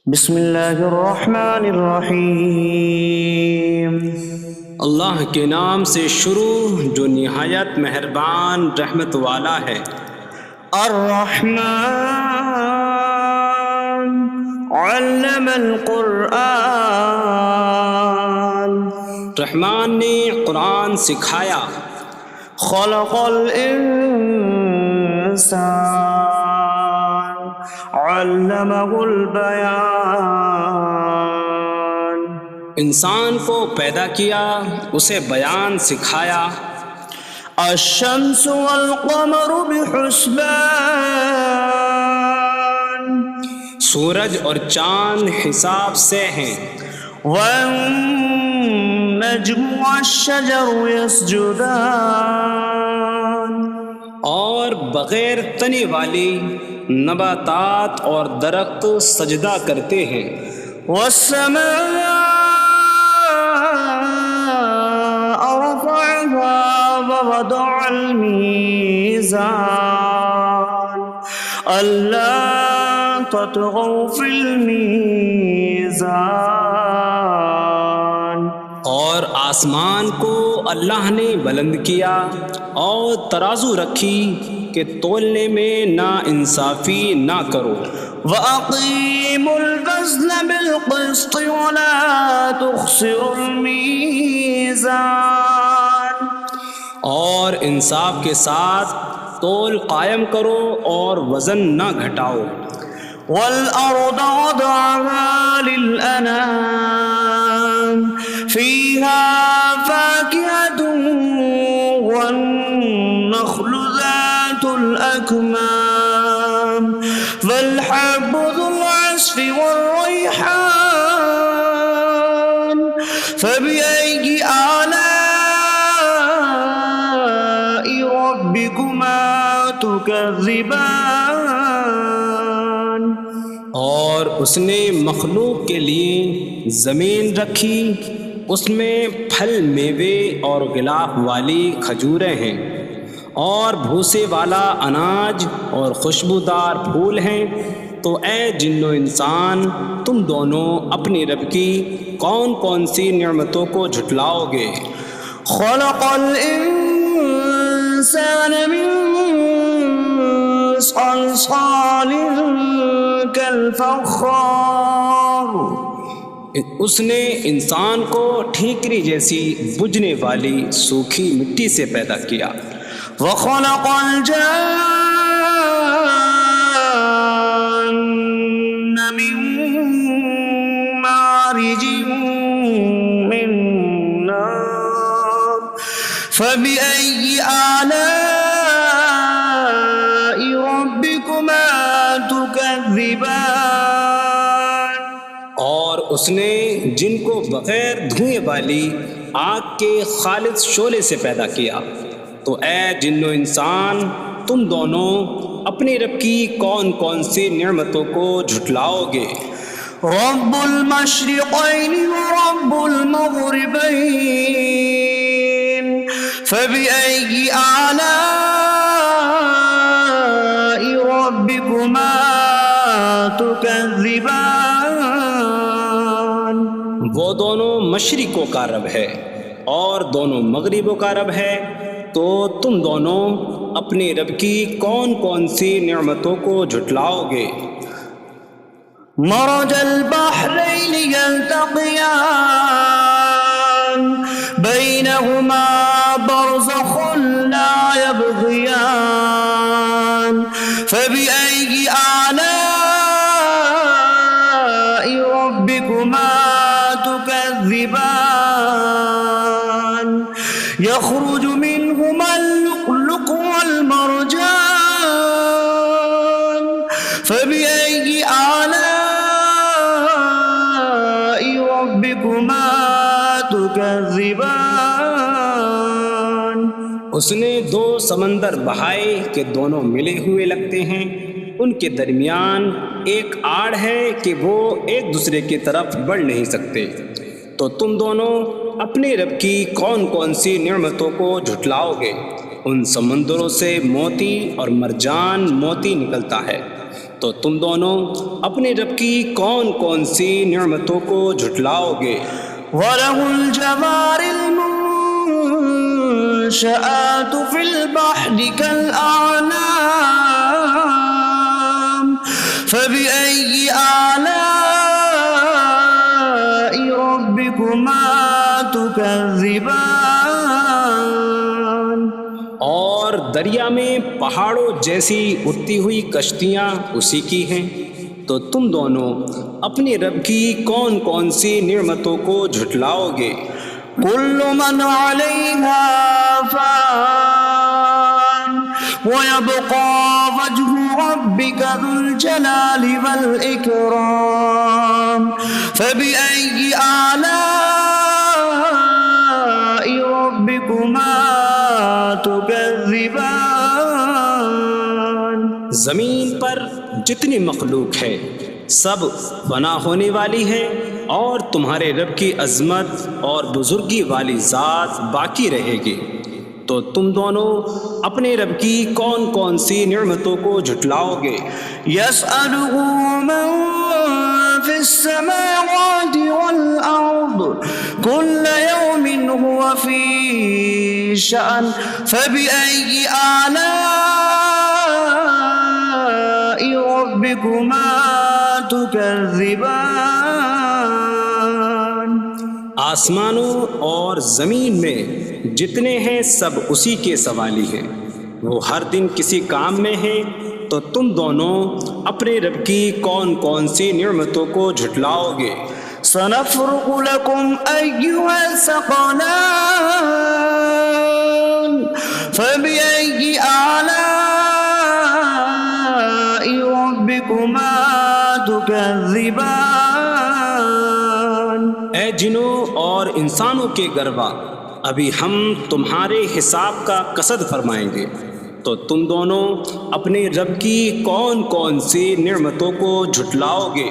بسم اللہ الرحمن الرحیم، اللہ کے نام سے شروع جو نہایت مہربان رحمت والا ہے۔ الرحمن علم القرآن، رحمان نے قرآن سکھایا۔ خلق الانسان علمہ البیان، انسان کو پیدا کیا، اسے بیان سکھایا۔ الشمس والقمر بحسبان، سورج اور چاند حساب سے ہیں۔ والنجم والشجر يسجدان، اور بغیر تنے والی نباتات اور درخت سجدہ کرتے ہیں۔ والسماء رفعها ووضع الميزان ألا تطغوا في الميزان، اور آسمان کو اللہ نے بلند کیا اور ترازو رکھی کہ تولنے میں نا انصافی نہ کرو۔ وَأَقِيمُوا الْوَزْنَ بِالْقِسْطِ وَلَا تُخْسِرُوا الْمِيزَانَ، اور انصاف کے ساتھ تول قائم کرو اور وزن نہ گھٹاؤ۔ وَالْأَرْضَ وَضَعَهَا لِلْأَنَامِ فِيهَا فَاكِهَةٌ وَالنَّخْلُ ذَاتُ الْأَكْمَامِ وَالْحَبُّ ذُو الْعَصْفِ وَالرَّيْحَانُ فَبِأَيِّ آلَاءِ رَبِّكُمَا تُكَذِّبَانِ؟ اور اس نے مخلوق کے لیے زمین رکھی، اس میں پھل میوے اور غلاف والی کھجوریں ہیں، اور بھوسے والا اناج اور خوشبودار پھول ہیں۔ تو اے جن و انسان، تم دونوں اپنی رب کی کون کون سی نعمتوں کو جھٹلاؤ گے؟ خلق الانسان من صلصال کالفخار، اس نے انسان کو ٹھیکری جیسی بجھنے والی سوکھی مٹی سے پیدا کیا۔ وخلق الجان من مارج من نار فبأي آلاء ربكما تكذبان؟ اور اس نے جن کو بغیر دھوئیں والی آگ کے خالص شعلے سے پیدا کیا۔ تو اے جن و انسان، تم دونوں اپنے رب کی کون کون سی نعمتوں کو جھٹلاؤ گے؟ رب المشرقین ورب المغربین فبأي آلاء ربكما تكذبان؟ وہ دونوں مشرقوں کا رب ہے اور دونوں مغربوں کا رب ہے، تو تم دونوں اپنے رب کی کون کون سی نعمتوں کو جھٹلاؤ گے؟ مرج البحرين يلتقيان بينهما برزخ لا يبغيان فبأي آلاء ربكما تكذبان يخرج منهما اللؤلؤ والمرجان فبأي آلاء ربكما تكذبان اس نے دو سمندر بہائے کہ دونوں ملے ہوئے لگتے ہیں، ان کے درمیان ایک آڑ ہے کہ وہ ایک دوسرے کی طرف بڑھ نہیں سکتے، تو تم دونوں اپنے رب کی کون کون سی نعمتوں کو جھٹلاؤ گے؟ ان سمندروں سے موتی اور مرجان موتی نکلتا ہے، تو تم دونوں اپنے رب کی کون کون سی نعمتوں کو جھٹلاؤ گے؟ وَلَهُ الْجَوَارِ الْمُنشَآتُ فِي الْبَحْرِ كَالْأَعْلَامِ فَبِأَيِّ آلَاءِ رَبِّكُمَا تُكَذِّبَانِ اور دریا میں پہاڑوں جیسی اڑتی ہوئی کشتیاں اسی کی ہیں، تو تم دونوں اپنے رب کی کون کون سی نعمتوں کو جھٹلاؤ گے؟ كل من عليها فان ويبقى وجه ربك ذو الجلال والإكرام فبأي آلاء ربكما تكذبان زمین پر جتنی مخلوق ہے سب فنا ہونے والی ہے، اور تمہارے رب کی عظمت اور بزرگی والی ذات باقی رہے گی، تو تم دونوں اپنے رب کی کون کون سی نعمتوں کو جھٹلاؤ گے؟ يسأله من في السماوات والأرض كل يوم هو في شأن فبأي آلاء ربكما تكذبان آسمانوں اور زمین میں جتنے ہیں سب اسی کے سوالی ہیں، وہ ہر دن کسی کام میں ہیں، تو تم دونوں اپنے رب کی کون کون سی نعمتوں کو جھٹلاؤ گے؟ سنفرغ لكم أيها الثقلان فبأي آلاء ربكما تكذبان اے جنوں اور انسانوں کے گروہ، ابھی ہم تمہارے حساب کا قصد فرمائیں گے، تو تم دونوں اپنے رب کی کون کون سی نعمتوں کو جھٹلاؤ گے؟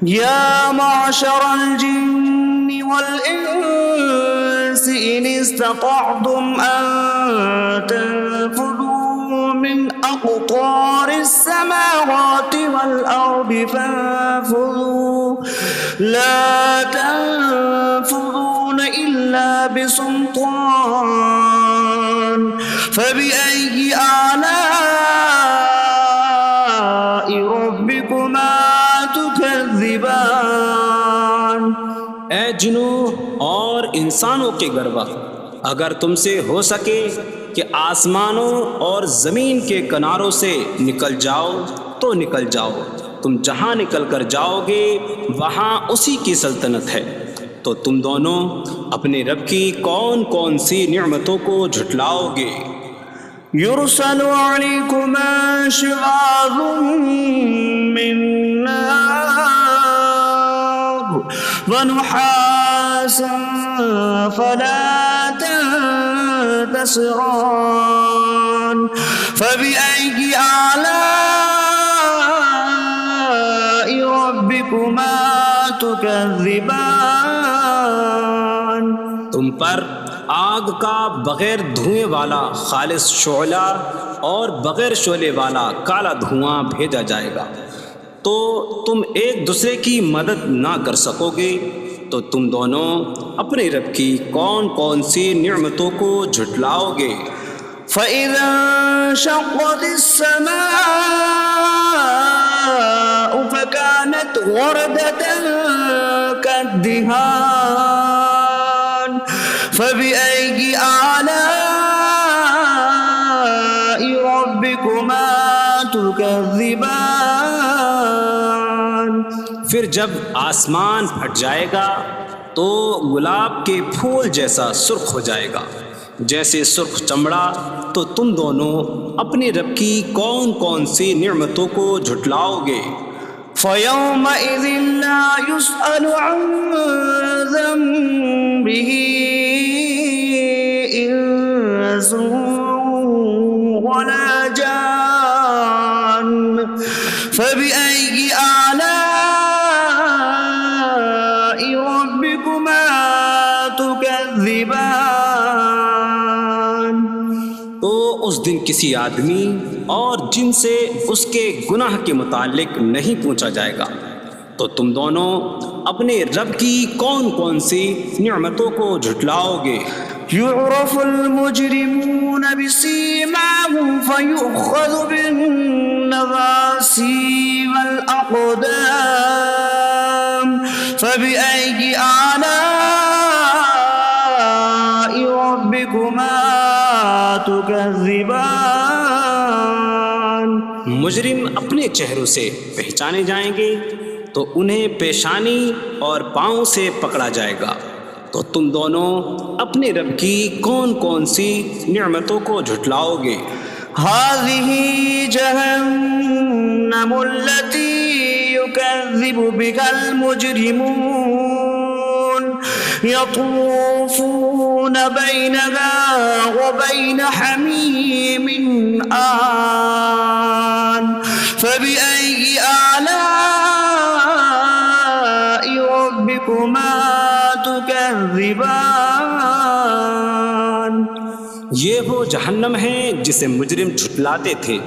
يا معشر الجن والإنس إن استطعتم أن تنفذوا من أقطار السماوات والأرض فانفذوا لا تنفذون إلا بسلطان فبأي آلاء ربكما تكذبان اے جنوں اور انسانوں کے گروہ، اگر تم سے ہو سکے کہ آسمانوں اور زمین کے کناروں سے نکل جاؤ تو نکل جاؤ، تم جہاں نکل کر جاؤ گے وہاں اسی کی سلطنت ہے، تو تم دونوں اپنے رب کی کون کون سی نعمتوں کو جھٹلاؤ گے؟ يرسل عليكما شواظ من نار ونحاس فلا تنتصران فبأي آلاء ربكما تكذبان تم پر آگ کا بغیر دھوئیں والا خالص شعلہ اور بغیر شعلے والا کالا دھواں بھیجا جائے گا، تو تم ایک دوسرے کی مدد نہ کر سکو گے، تو تم دونوں اپنے رب کی کون کون سی نعمتوں کو جھٹلاؤ گے؟ فَإِذَا انشَقَّتِ السَّمَاءُ فكانت وردة كالدهان فبأي آلاء ربكما تكذبان. پھر جب آسمان پھٹ جائے گا تو گلاب کے پھول جیسا سرخ ہو جائے گا جیسے سرخ چمڑا. تو تم دونوں اپنے رب کی کون کون سی نعمتوں کو جھٹلاؤ گے. فيومئذ لا يسأل عن ذنبه إنس ولا جان فبأي آلاء ربكما تكذبان. تو اس دن کسی آدمی اور جن سے اس کے گناہ کے متعلق نہیں پوچھا جائے گا. تو تم دونوں اپنے رب کی کون کون سی نعمتوں کو جھٹلاؤ گے. يعرف المجرمون بسيماهم فيؤخذ بالنواصي والأقدام فبأي آلاء ربكما تكذبان. مجرم اپنے چہروں سے پہچانے جائیں گے تو انہیں پیشانی اور پاؤں سے پکڑا جائے گا. تو تم دونوں اپنے رب کی کون کون سی نعمتوں کو جھٹلاؤ گے. هذه جهنم التي يكذب بها المجرمون يطوفون بينها وبين حميم آن فبأي آلاء ربكما تكذبان. یہ وہ جہنم ہے جسے مجرم جھٹلاتے تھے.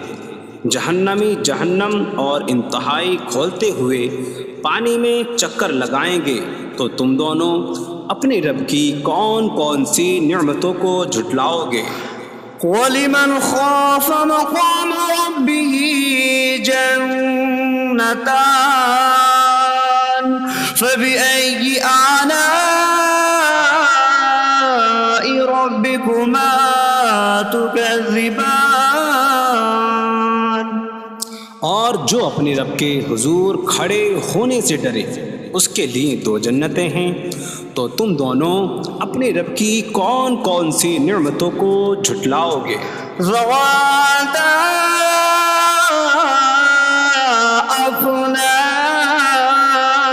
جہنمی جہنم اور انتہائی کھولتے ہوئے پانی میں چکر لگائیں گے. تو تم دونوں اپنے رب کی کون کون سی نعمتوں کو جھٹلاؤ گے. وَلِمَنْ خَافَ مَقَامَ رَبِّهِ جَنَّتَانِ فَبِأَيِّ آلَاءِ رَبِّكُمَا تُكَذِّبَانِ. اور جو اپنے رب کے حضور کھڑے ہونے سے ڈرے اس کے لیے 2 جنتیں ہیں. تو تم دونوں اپنے رب کی کون کون سی نعمتوں کو جھٹلاؤ گے. ذواتا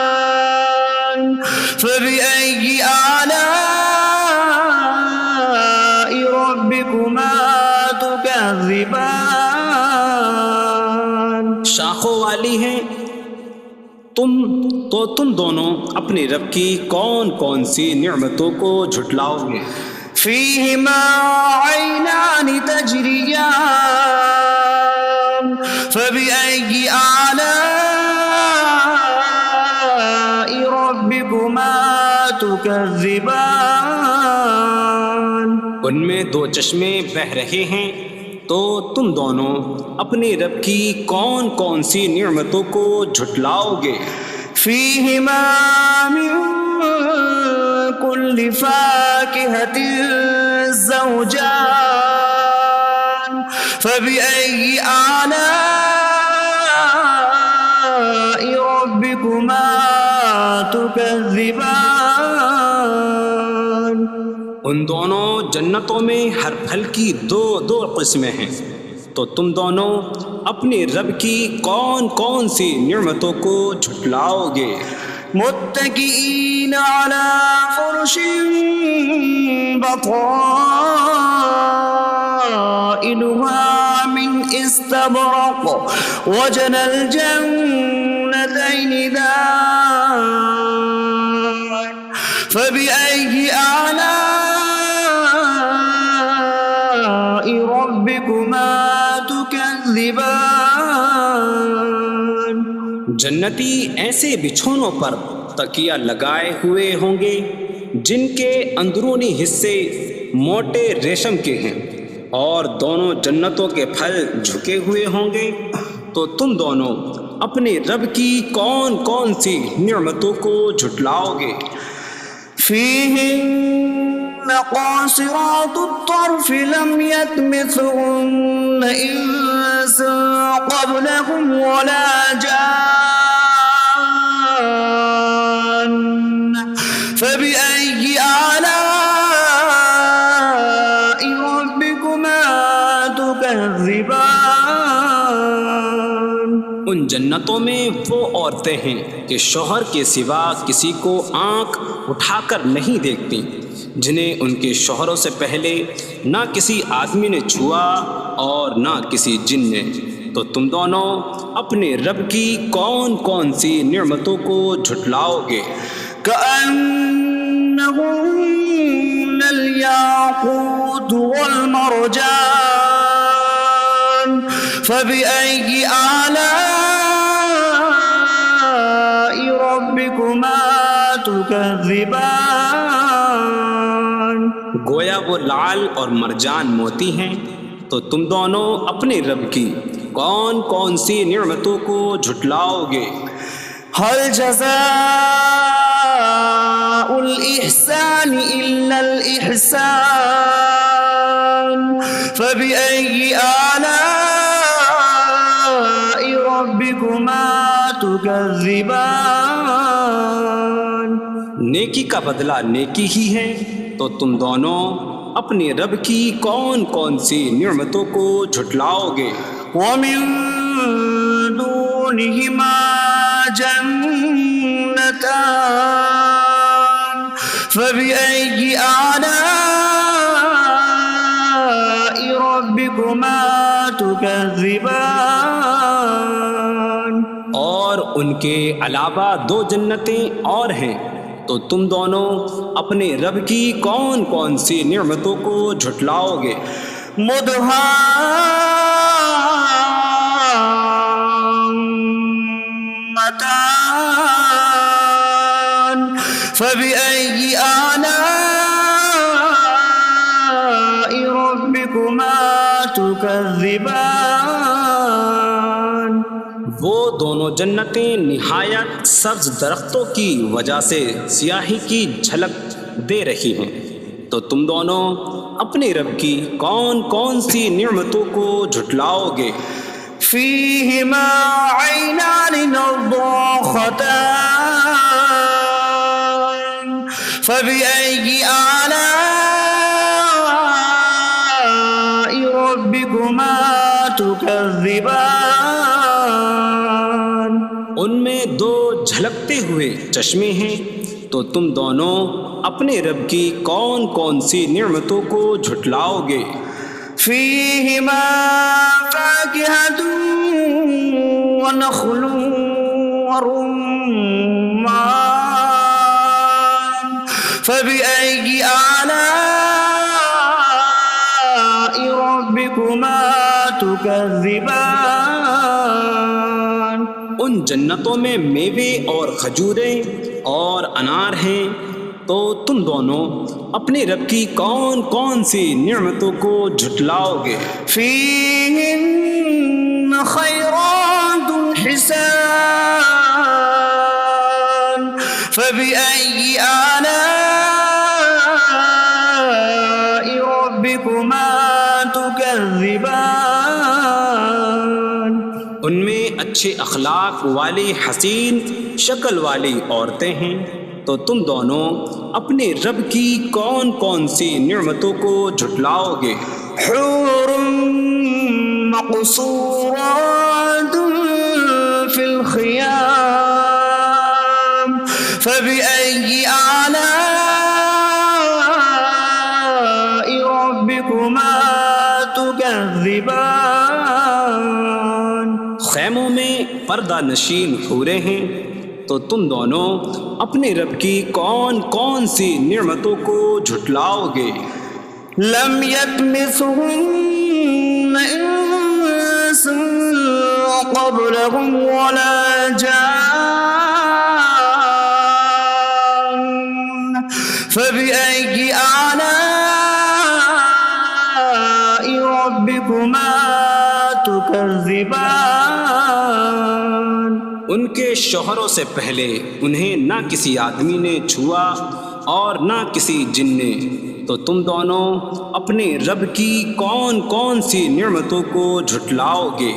أفنان فبأي آلاء ربكما تكذبان. شاخوں والی ہیں. تم دونوں اپنے رب کی کون کون سی نعمتوں کو جھٹلاؤ گے. فيهما عينان تجريان فبأي آلاء ربكما تكذبان. ان میں 2 چشمے بہہ رہے ہیں. تو تم دونوں اپنے رب کی کون کون سی نعمتوں کو جھٹلاؤ گے. فيهما من كل فاكهة زوجان فبأي آلاء ربكما تكذبان. ان دونوں جنتوں میں ہر پھل کی 2 قسمیں ہیں. تو تم دونوں اپنے رب کی کون کون سی نعمتوں کو جھٹلاؤ گے. متكئين على فرش بطائنها من استبرق وجنى الجنتين دان فبأي آلاء ربكما تكذبان. جنتی ایسے بچھونوں پر تکیہ لگائے ہوئے ہوں گے جن کے اندرونی حصے موٹے ریشم کے ہیں اور دونوں جنتوں کے پھل جھکے ہوئے ہوں گے. تو تم دونوں اپنے رب کی کون کون سی نعمتوں کو جھٹلاؤ گے؟ فيهن قاصرات الطرف لم يطمثهن إنس قبلهم ولا جان فبأي آلاء ربكما تكذبان ان جنتوں میں وہ عورتیں ہیں کہ شوہر کے سوا کسی کو آنکھ اٹھا کر نہیں دیکھتی، جنہیں ان کے شوہروں سے پہلے نہ کسی آدمی نے چھوا اور نہ کسی جن نے۔ تو تم دونوں اپنے رب کی کون کون سی نعمتوں کو جھٹلاؤ گے؟ كأنهن الياقوت والمرجان فبأي آلاء ربكما تكذبان گویا وہ لعل اور مرجان موتی ہیں، تو تم دونوں اپنے رب کی کون کون سی نعمتوں کو جھٹلاؤ گے؟ هل جزاء الإحسان إلا الإحسان فبأي آلاء ربكما تكذبان نیکی کا بدلہ نیکی ہی ہے، تو تم دونوں اپنے رب کی کون کون سی نعمتوں کو جھٹلاؤ گے؟ ومن دونهما جنتان فبأي آلاء ربكما تكذبان اور ان کے علاوہ دو جنتیں اور ہیں، تو تم دونوں اپنے رب کی کون کون سی نعمتوں کو جھٹلاؤ گے؟ مدهامتان فبأي آلاء ربكما تكذبان وہ دونوں جنتیں نہایت سبز درختوں کی وجہ سے سیاہی کی جھلک دے رہی ہیں، تو تم دونوں اپنے رب کی کون کون سی نعمتوں کو جھٹلاؤ گے؟ فيهما عينان نضاختان فبأي آلاء ربكما تكذبان ان میں دو جھلکتے ہوئے چشمے ہیں، تو تم دونوں اپنے رب کی کون کون سی نعمتوں کو جھٹلاؤ گے؟ فيهما فاكهة ونخل ورمان فبأي آلاء ربكما تكذبان ان جنتوں میں میوے اور کھجوریں اور انار ہیں، تو تم دونوں اپنے رب کی کون کون سی نعمتوں کو جھٹلاؤ گے؟ فيهن خيرات حسان فبأي آلاء ربكما تكذبان ان میں اچھے اخلاق والی حسین شکل والی عورتیں ہیں، تو تم دونوں اپنے رب کی کون کون سی نعمتوں کو جھٹلاؤ گے؟ حور مقصورات في الخيام فبأي آلاء ربكما تكذبان خیموں میں پردہ نشین حوریں ہیں، تو تم دونوں اپنے رب کی کون کون سی نعمتوں کو جھٹلاؤ گے؟ لم يطمثهن إنس قبلهم ولا جان فبأي آلاء ربكما تكذبان کے شوہروں سے پہلے انہیں نہ کسی آدمی نے چھوا اور نہ کسی جن نے، تو تم دونوں اپنے رب کی کون کون سی نعمتوں کو جھٹلاؤ گے؟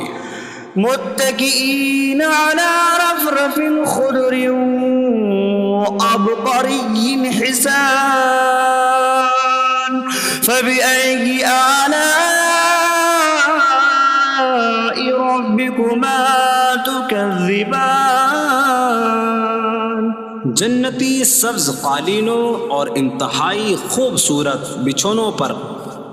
متكئين على رفرف خضر وعبقري حسان فبأي آلاء ربكما تكذبان؟ جنتی سبز قالینوں اور انتہائی خوبصورت بچھونوں پر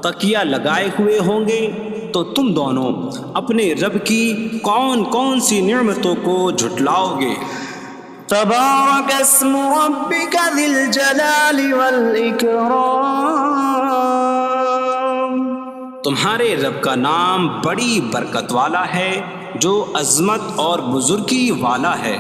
تکیہ لگائے ہوئے ہوں گے، تو تم دونوں اپنے رب کی کون کون سی نعمتوں کو جھٹلاؤ گے؟ تبارك اسم ربك ذي الجلال والإكرام، تمہارے رب کا نام بڑی برکت والا ہے جو عظمت اور بزرگی والا ہے۔